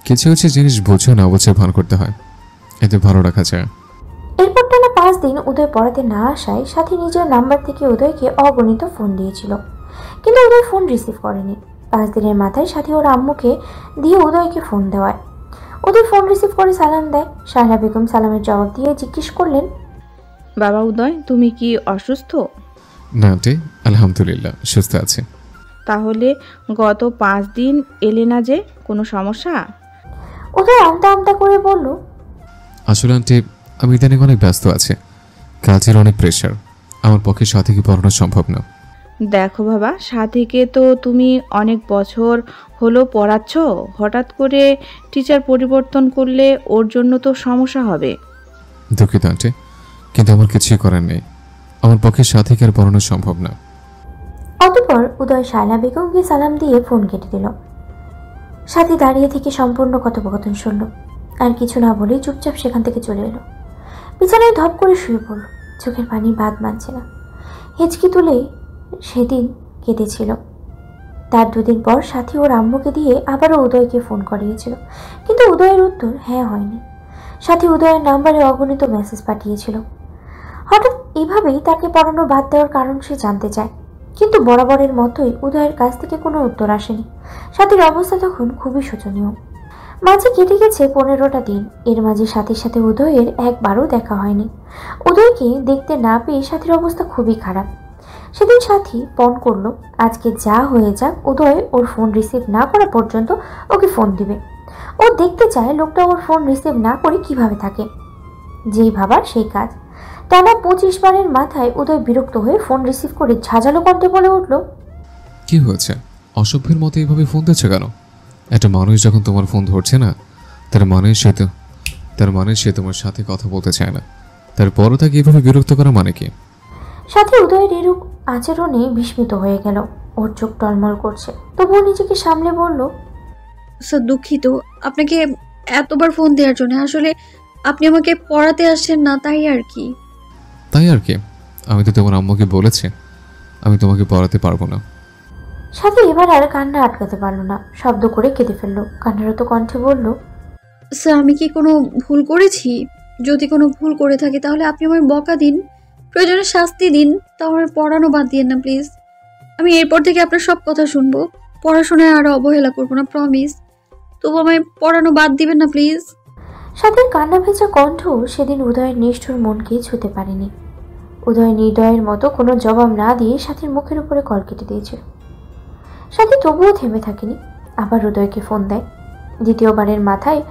কিছু কিছু জিনিস বুঝে না বুঝে ভান করতে হয়, এতে ভালো রাখা যায়। এরপর টানা 5 দিন উদয় পড়াতে না আসায় সাথী নিজের নাম্বার থেকে উদয়কে অগণিত ফোন দিয়েছিল, কিন্তু উদয় ফোন রিসিভ করেনি। 5 দিনের মাথায় সাথী ওর আম্মুকে দিয়ে উদয়কে ফোন দেওয়ায় উদয় ফোন রিসিভ করে সালাম দেয়। শাহলা বেগম সালামের জবাব দিয়ে জিজ্ঞেস করলেন, বাবা উদয়, তুমি কি অসুস্থ? না আন্টি, আলহামদুলিল্লাহ সুস্থ আছে। তাহলে গত 5 দিন এলে না যে, কোনো সমস্যা? উদয় আমতা আমতা করে বলল, আসলে আন্টি আমি ইদানিং অনেক ব্যস্ত আছি, কাজের অনেক প্রেশার, আমার পক্ষে সাথীকে পড়ানো সম্ভব না। দেখো বাবা, সাথীকে তো তুমি অনেক বছর হলো পড়াচ্ছ, হঠাৎ করে টিচার পরিবর্তন করলে ওর জন্য তো সমস্যা হবে। দুঃখিত আন্টি, কিন্তু আমার কিছুই করার নেই, আমার পক্ষে সাথীকে আর পড়ানো সম্ভব না। অতঃপর উদয় শাহলা বেগমকে সালাম দিয়ে ফোন কেটে দিল। সাথী দাঁড়িয়ে থেকে সম্পূর্ণ কথোপকথন শুনল, আর কিছু না বলেই চুপচাপ সেখান থেকে চলে এলো। বিছানায় ধপ করে শুয়ে পড়ল, চোখের পানি বাদ মানছে না। হেঁচকি তুলে সেদিন কেঁদেছিল। তার 2 দিন পর সাথী ওর আম্মুকে দিয়ে আবারও উদয়কে ফোন করিয়েছিল, কিন্তু উদয়ের উত্তর হ্যাঁ হয়নি। সাথী উদয়ের নাম্বারে অগণিত মেসেজ পাঠিয়েছিল। হঠাৎ এভাবেই তাকে পড়ানো বাদ দেওয়ার কারণ সে জানতে চায়, কিন্তু বরাবরের মতোই উদয়ের কাছ থেকে কোনো উত্তর আসেনি। সাথীর অবস্থা তখন খুবই শোচনীয়। মাঝে কেটে গেছে 15টা দিন, এর মাঝে সাথীর সাথে উদয়ের একবারও দেখা হয়নি। উদয়কে দেখতে না পেয়ে সাথীর অবস্থা খুবই খারাপ। সেদিন সাথী পণ করলো আজকে যা হয়ে যাক উদয় ওর ফোন রিসিভ না করা পর্যন্ত ওকে ফোন দিবে। ও দেখতে চায় লোকটা ওর ফোন রিসিভ না করে কিভাবে থাকে। যেই ভাবার সেই কাজ। টানা 25 বারের মাথায় উদয় বিরক্ত হয়ে ফোন রিসিভ করে ঝাঁঝালো কণ্ঠে বলে উঠল, কি হয়েছে? অসভ্যের মতো এইভাবে ফোন দিচ্ছে কেন? একটা মানুষ যখন তোমার ফোন ধরছে না, তার মানে সে তোমার সাথে কথা বলতে চায় না। তারপরও তাকে এইভাবে বিরক্ত করা মানে কি? সাথে উদয়ের এরূপ আচরণে বিস্মিত হয়ে গেল। ওর চোখ টলমল করছে, তবুও নিজেকে সামলে বলল, স্যার দুঃখিত আপনাকে এতবার ফোন দেওয়ার জন্য। আসলে আপনি আমাকে পড়াতে আসছেন না, তাই আর কি। তাই আর কি? আমি তো তোমার আম্মুকে বলেছি আমি তোমাকে পড়াতে পারবো না। সাথে এবার আর কান্না আটকাতে পারলো না, শব্দ করে কেঁদে ফেললো। কান্নারত কণ্ঠে বলল, স্যার আমি কি কোনো ভুল করেছি? যদি কোনো ভুল করে থাকি তাহলে আপনি আমার বকা দিন, প্রয়োজনে শাস্তি দিন, তাও আমার পড়ানো বাদ দিয়েন না প্লিজ। আমি এরপর থেকে আপনার সব কথা শুনবো, পড়াশোনায় আরো অবহেলা করবো না, প্রমিস। তবু আমায় পড়ানো বাদ দিবেন না প্লিজ। সাথীর কান্না ভেজা কণ্ঠ সেদিন উদয়ের নিষ্ঠুর মনকে ছুঁতে পারেনি। উদয় নির্দয়ের মতো কোনো জবাব না দিয়ে সাথীর মুখের উপরে কল কেটে দিয়েছিল। সাথী তবুও থেমে থাকেনি, আবার উদয়কে ফোন দেয়। দ্বিতীয়বারের মাথায়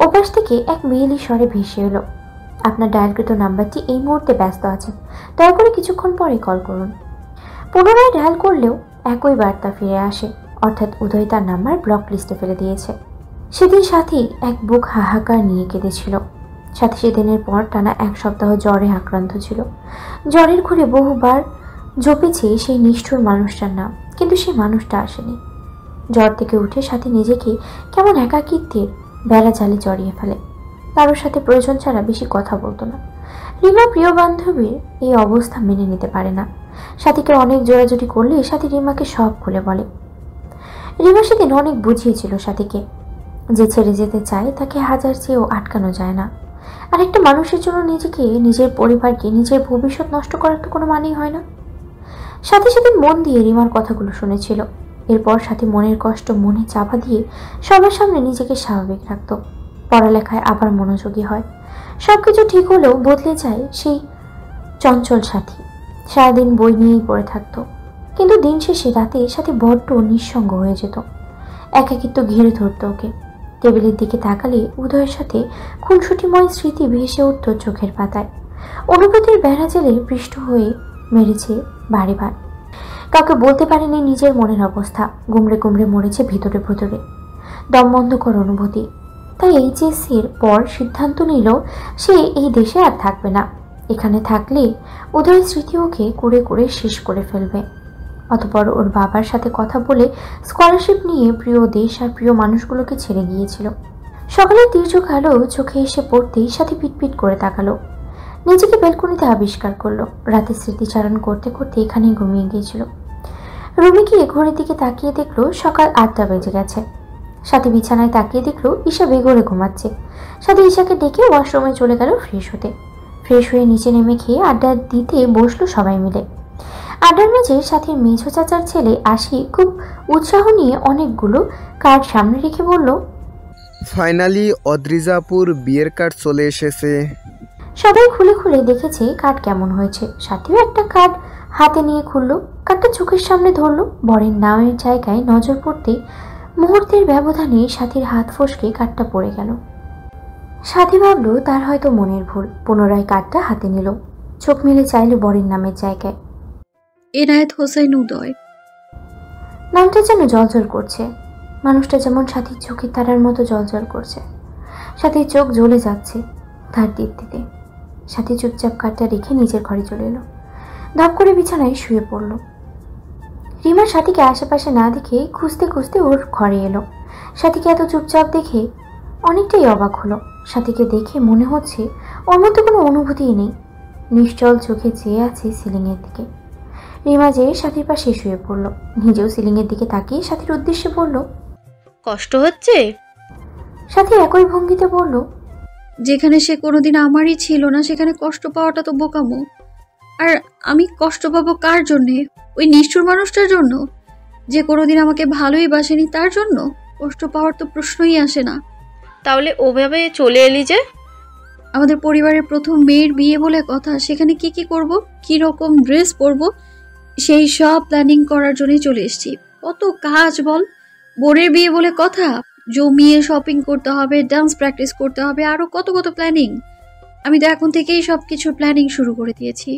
ওপাশ থেকে এক মেয়েলি স্বরে ভেসে এলো, আপনার ডায়ালকৃত নাম্বারটি এই মুহূর্তে ব্যস্ত আছে, দয়া করে কিছুক্ষণ পরে কল করুন। পুনরায় ডায়াল করলেও একই বার্তা ফিরে আসে, অর্থাৎ উদয় তার নাম্বার ব্লক লিস্টে ফেলে দিয়েছে। সেদিন সাথী এক বুক হাহাকার নিয়ে কেঁদেছিল। সাথী সেদিনের পর টানা 1 সপ্তাহ জ্বরে আক্রান্ত ছিল। জ্বরের ঘুরে বহুবার জপেছে সেই নিষ্ঠুর মানুষটার নাম, কিন্তু সেই মানুষটা আসেনি। জ্বর থেকে উঠে সাথী নিজেকে কেমন একাকিত্বের বেলা জালে জড়িয়ে ফেলে। কারোর সাথে প্রয়োজন ছাড়া বেশি কথা বলতো না। রিমা প্রিয় বান্ধবীর এই অবস্থা মেনে নিতে পারে না। সাথীকে অনেক জোরাজুরি করলে সাথী রিমাকে সব খুলে বলে। রিমা সেদিন অনেক বুঝিয়েছিল সাথীকে, যে ছেড়ে যেতে চায় তাকে হাজার চেয়েও আটকানো যায় না। আর একটা মানুষের জন্য নিজেকে, নিজের পরিবারকে, নিজের ভবিষ্যৎ নষ্ট করার তো কোনো মানেই হয় না। সাথী সেদিন মন দিয়ে রিমার কথাগুলো শুনেছিল। এরপর সাথী মনের কষ্ট মনে চাপা দিয়ে সবার সামনে নিজেকে স্বাভাবিক রাখত। পড়ালেখায় আবার মনোযোগী হয়। সবকিছু ঠিক হলেও বদলে যায় সেই চঞ্চল সাথী। সারাদিন বই নিয়েই পড়ে থাকত, কিন্তু দিন শেষে রাতে সাথী বড্ড নিঃসঙ্গ হয়ে যেত। একাকিত্ব ঘিরে ধরত ওকে। টেবিলের দিকে তাকালে উদয়ের সাথে খুনসুটিময় স্মৃতি ভেসে উঠত চোখের পাতায়। অনুভূতির বেড়া জেলে পৃষ্ঠ হয়ে মেরেছে বারে বার। কাউকে বলতে পারেনি নিজের মনের অবস্থা, গুমড়ে গুমড়ে মরেছে ভিতরে ভিতরে। দমবন্ধকর অনুভূতি। তাই এইচএসসির পর সিদ্ধান্ত নিল সে এই দেশে আর থাকবে না। এখানে থাকলে উদয়ের স্মৃতি ওকে কুড়ে কুড়ে শেষ করে ফেলবে। অতঃপর ওর বাবার সাথে কথা বলে স্কলারশিপ নিয়ে প্রিয় দেশ আর প্রিয় মানুষগুলোকে ছেড়ে গিয়েছিল। সকালে তির্যক আলো চোখে এসে পড়তেই সাথে পিটপিট করে তাকালো। নিজেকে বেলকনিতে আবিষ্কার করলো। রাতে স্মৃতিচারণ করতে করতে এখানেই ঘুমিয়ে গিয়েছিল। রুমে গিয়ে ঘড়ির দিকে তাকিয়ে দেখলো সকাল 8টা বেজে গেছে। সাথী বিছানায় তাকিয়ে দেখলো ঈশা বেঘরে ঘুমাচ্ছে। সাথে ঈশাকে ডেকে ওয়াশরুমে চলে গেল ফ্রেশ হতে। ফ্রেশ হয়ে নিচে নেমে খেয়ে আড্ডা দিতে বসলো সবাই মিলে। আড্ডার মাঝে সাথীর মেঝো চাচার ছেলে আশি খুব উৎসাহ নিয়ে অনেকগুলো কার্ড সামনে রেখে বলল, ফাইনালি অদ্রিজাপুর বিয়ের কার্ড চলে এসেছে। সবাই খুলে খুলে দেখেছে কার্ড কেমন হয়েছে। সাথীও একটা কার্ড হাতে নিয়ে খুললো। কার্ডটা চোখের সামনে ধরলো। বরের নামের জায়গায় নজর পড়তে মুহূর্তের ব্যবধানে সাথীর হাত ফসকে কার্ডটা পড়ে গেল। সাথী ভাবলো তার হয়তো মনের ভুল। পুনরায় কার্ডটা হাতে নিল। চোখ মেলে চাইল বরের নামের জায়গায় এনায়েত হোসেন উদয়। নামটা যেন জলজল করছে। মানুষটা যেমন সাথীর চোখের তারার মতো জলজল করছে। সাথীর চোখ জ্বলে যাচ্ছে তার দীপ্তিতে। সাথী চুপচাপ কার্ডটা রেখে নিজের ঘরে চলে এলো। ধপ করে বিছানায় শুয়ে পড়ল। রিমা সাথীকে আশেপাশে না দেখে খুঁজতে খুঁজতে ওর ঘরে এলো। সাথীকে এত চুপচাপ দেখে অনেকটাই অবাক হলো। সাথীকে দেখে মনে হচ্ছে ওর মধ্যে কোনো অনুভূতিই নেই। নিশ্চল চোখে চেয়ে আছে সিলিংয়ের দিকে। রিমা যেয়ে সাথীর পাশে শুয়ে পড়ল। নিজেও সিলিংয়ের দিকে তাকিয়ে সাথীর উদ্দেশ্যে বলল, কষ্ট হচ্ছে? সাথী একই ভঙ্গিতে বলল, যেখানে সে কোনোদিন আমারই ছিল না সেখানে কষ্ট পাওয়াটা তো বোকামো। আর আমি কষ্ট পাবো কার জন্যে? ওই নিষ্ঠুর মানুষটার জন্য যে কোনোদিন আমাকে ভালোই বাসেনি, তার জন্য কষ্ট পাওয়ার তো প্রশ্নই আসে না। তাহলে ওভাবে চলে এলি যে? আমাদের পরিবারের প্রথম মেয়ের বিয়ে বলে কথা, সেখানে কি কি করব, কি রকম ড্রেস পরবো, সেই সব প্ল্যানিং করার জন্যই চলে এসেছি। কত কাজ বল। বোনের বিয়ে বলে কথা, জমিয়ে শপিং করতে হবে, ডান্স প্র্যাকটিস করতে হবে, আরো কত কত প্ল্যানিং। আমি তো এখন থেকেই সবকিছু প্ল্যানিং শুরু করে দিয়েছি।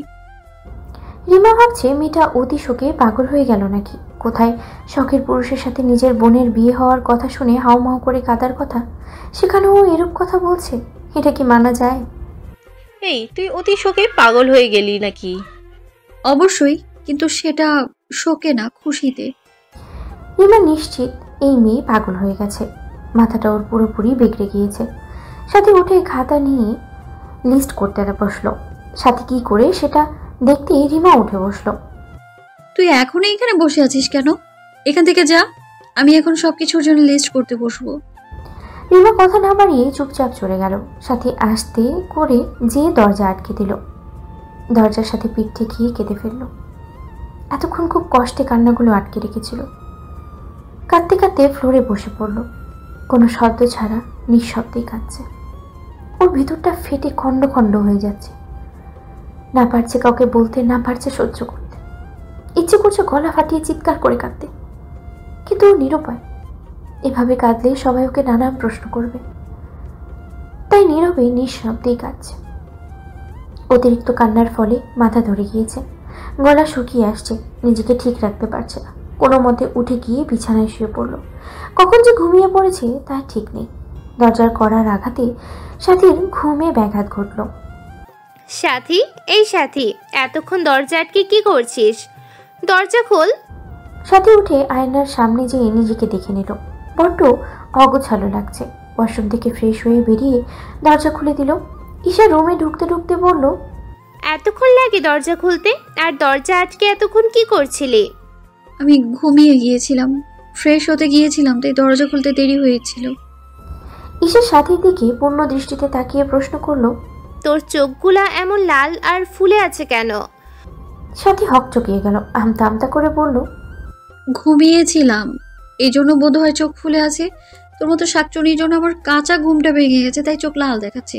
রিমা ভাবছে মেয়েটা অতি শোকে পাগল হয়ে গেল নাকি। কোথায় শখের পুরুষের সাথে নিজের বোনের বিয়ে হওয়ার কথা শুনে হাউমাউ করে কাঁদার কথা, সেখানেও এরূপ কথা বলছে। এটা কি মানা যায়? এই তুই অতি শোকে পাগল হয়ে গেলি নাকি? অবশ্যই, কিন্তু সেটা শোকে না, খুশিতে। রিমা নিশ্চিত এই মেয়ে পাগল হয়ে গেছে। মাথাটা ওর পুরোপুরি বিগড়ে গিয়েছে। সাথে উঠে খাতা নিয়ে লিস্ট করতে বসলো। সাথে কি করে সেটা দেখতে রিমা উঠে বসলো। তুই এখনই এখানে বসে আছিস কেন? এখান থেকে যা, আমি এখন সবকিছুর জন্য লিস্ট করতে বসবো। রিমা কথা না বাড়িয়ে চুপচাপ চলে গেল। সাথে আস্তে করে যে দরজা আটকে দিল। দরজার সাথে পিঠ ঠেকিয়ে কেঁদে ফেলল। এতক্ষণ খুব কষ্টে কান্নাগুলো আটকে রেখেছিল। কাঁদতে কাঁদতে ফ্লোরে বসে পড়ল। কোনো শব্দ ছাড়া নিঃশব্দেই কাঁদছে। ওর ভিতরটা ফেটে খণ্ড খণ্ড হয়ে যাচ্ছে। না পারছে কাউকে বলতে, না পারছে সহ্য করতে। ইচ্ছে করছে গলা ফাটিয়ে চিৎকার করে কাঁদতে, কিন্তু ও নিরুপায়। এভাবে কাঁদলে সবাই ওকে নানান প্রশ্ন করবে। তাই নীরবে নিঃশব্দেই কাঁদছে। অতিরিক্ত কান্নার ফলে মাথা ধরে গিয়েছে, গলা শুকিয়ে আসছে, নিজেকে ঠিক রাখতে পারছে না। কোনো মতে উঠে গিয়ে বিছানায় শুয়ে পড়ল। কখন যে ঘুমিয়ে পড়েছে তার ঠিক নেই। দরজার কড়ার আঘাতে সাথীর ঘুমে ব্যাঘাত ঘটল। সাথী, এই সাথী, এতক্ষণ দরজা আটকে কি করছিস? দরজা খোল। সাথী উঠে আয়নার সামনে যেয়ে নিজেকে দেখে নিল। বড্ড অগোছালো লাগছে। ওয়াশরুম থেকে ফ্রেশ হয়ে বেরিয়ে দরজা খুলে দিল। ঈশা রুমে ঢুকতে ঢুকতে বলল, এতক্ষণ লাগে দরজা খুলতে? আর দরজা আটকে এতক্ষণ কি করছিলি? আমি ঘুমিয়ে গিয়েছিলাম, ফ্রেশ হতে গিয়েছিলাম, তাই দরজা খুলতে দেরি হয়েছিল। ঈশা সাথীর দিকে পূর্ণ দৃষ্টিতে তাকিয়ে প্রশ্ন করল, তোর চোখগুলা এমন লাল আর ফুলে আছে কেন? সাথী হকচকিয়ে গেল। আমতা আমতা করে বলল, ঘুমিয়েছিলাম, এই জন্য বোধ হয় চোখ ফুলে আছে। তোর মতো শাকচুনির জন্য আমার কাঁচা ঘুমটা ভেঙে গেছে, তাই চোখ লাল দেখাচ্ছে।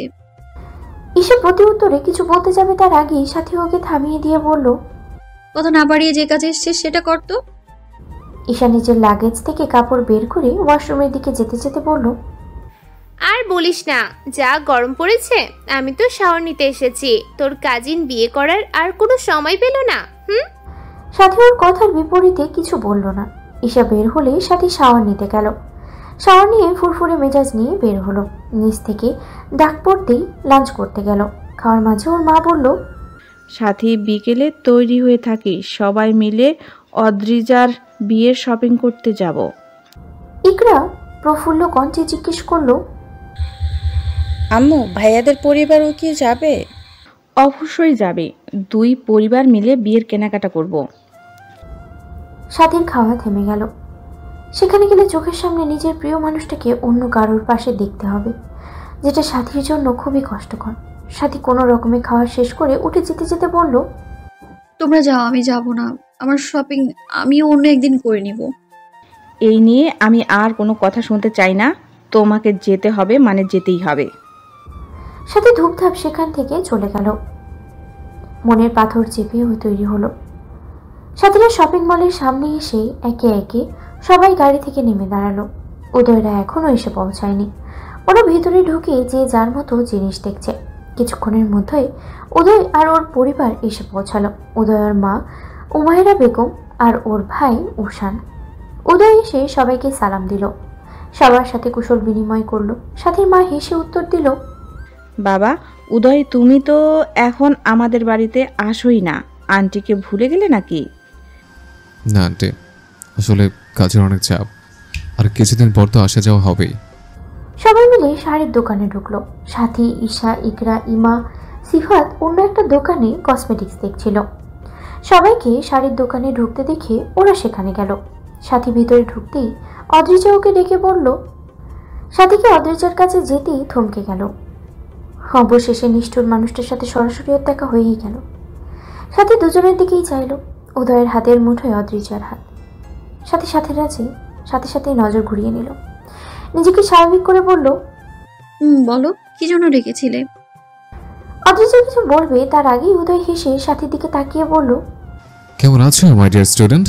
ঈশা প্রতি উত্তরে কিছু বলতে যাবে তার আগেই সাথী ওকে থামিয়ে দিয়ে বলল, কথা না বাড়িয়ে যে কাজে এসছিস সেটা করতো। ঈশা নিজের লাগেজ থেকে কাপড় বের করে ওয়াশরুমের দিকে যেতে যেতে বলল, আর বলিস না, যা গরম পড়েছে। আমি তো শাওয়ার নিতে এসেছি, তোর কাজিন বিয়ে করার আর কোনো সময় পেল না। সাথী ওর কথার বিপরীতে কিছু বলল না। ঈশা বের হলে সাথী শাওয়ার নিতে গেল। শাওয়ার নিয়ে ফুরফুরে মেজাজ নিয়ে বের হলো। নিচ থেকে ডাক পড়তেই লাঞ্চ করতে গেল। খাওয়ার মাঝে ওর মা বলল, সাথী বিকেলে তৈরি হয়ে থাকিস, সবাই মিলে অদ্রিজার বিয়ের শপিং করতে যাব। ইকরা প্রফুল্ল কণ্ঠে জিজ্ঞেস করলো, আম্মু, ভাইয়াদের পরিবারও কি যাবে? অবশ্যই যাবে, দুই পরিবার মিলে বিয়ের কেনাকাটা করব। সাথীর খাওয়া থেমে গেল। সেখানে গেলে চোখের সামনে নিজের প্রিয় মানুষটাকে অন্য কারোর পাশে দেখতে হবে, যেটা সাথীর জন্য খুবই কষ্টকর। সাথী কোনো রকমে খাওয়া শেষ করে উঠে যেতে যেতে বলল, তোমরা যাও, আমি যাব না। আমার শপিং আমিও অন্য একদিন করে নিব। এই নিয়ে আমি আর কোনো কথা শুনতে চাই না। তোমাকে যেতে হবে মানে যেতেই হবে। সাথে ধূপধাপ সেখান থেকে চলে গেল। মনের পাথর চেপে তৈরি হলো। সাথীরা শপিং মলের সামনে এসে একে একে সবাই গাড়ি থেকে নেমে দাঁড়ালো। উদয়রা এখনো এসে পৌঁছায়নি। ওরা ভিতরে ঢুকে যে যার মতো জিনিস দেখছে। কিছুক্ষণের মধ্যেই উদয় আর ওর পরিবার এসে পৌঁছালো। উদয়ের মা উমায়রা বেগম আর ওর ভাই উষান। উদয় এসে সবাইকে সালাম দিল, সবার সাথে কুশল বিনিময় করলো। সাথীর মা হেসে উত্তর দিল, বাবা উদয়, তুমি তো এখন আমাদের বাড়িতে আসোই না। আন্টিকে ভুলে গেলে নাকি? না আন্টি, আসলে কাজের অনেক চাপ, আর কিছুদিন পর তো আসা যাওয়া হবেই। সবাই মিলে শাড়ির দোকানে ঢুকলো। সাথী, ঈশা, ইকরা, ইমা, সিফাত অন্য একটা দোকানে কসমেটিক্স দেখছিল। সবাইকে শাড়ির দোকানে ঢুকতে দেখে ওরা সেখানে গেল। সাথী ভিতরে ঢুকতেই অদ্রিজা ওকে ডেকে বলল। সাথীকে অদ্রিজার কাছে যেতেই থমকে গেল। অবশেষে নিষ্ঠুর মানুষটার সাথে সরাসরি ওর দেখা হয়েই গেল। সাথী দুজনের দিকেই চাইল। উদয়ের হাতের মুঠোয় অদ্রিজার হাত। সাথে সাথে নজর ঘুরিয়ে নিল। নিজেকে স্বাভাবিক করে বলল, বলো, কি জন্য ডেকেছিলে? অদ্রিজা কিছু বলবে তার আগেই উদয় হেসে সাথীর দিকে তাকিয়ে বলল, কেমন আছো মাই ডিয়ার স্টুডেন্ট?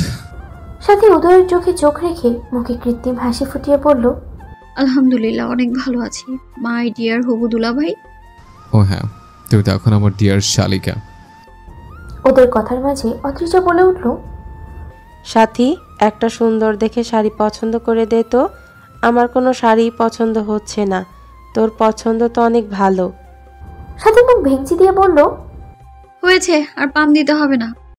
সাথী উদয়ের চোখে চোখ রেখে মুখে কৃত্রিম হাসি ফুটিয়ে বলল, আলহামদুলিল্লাহ, অনেক ভালো আছি মাই ডিয়ার হবু দুলাভাই। ও হ্যাঁ, তুমি তো এখন আমার ডিয়ার শালিকা। ওদের কথার মাঝে অদ্রিজা বলে উঠল, সাথী, একটা সুন্দর দেখে শাড়ি পছন্দ করে দে তো। আমার কোনো শাড়ি পছন্দ হচ্ছে না, তোর পছন্দ তো অনেক ভালো। সাথী মুখ ভেঙচি দিয়ে বলল, হয়েছে, আর পাম দিতে হবে না।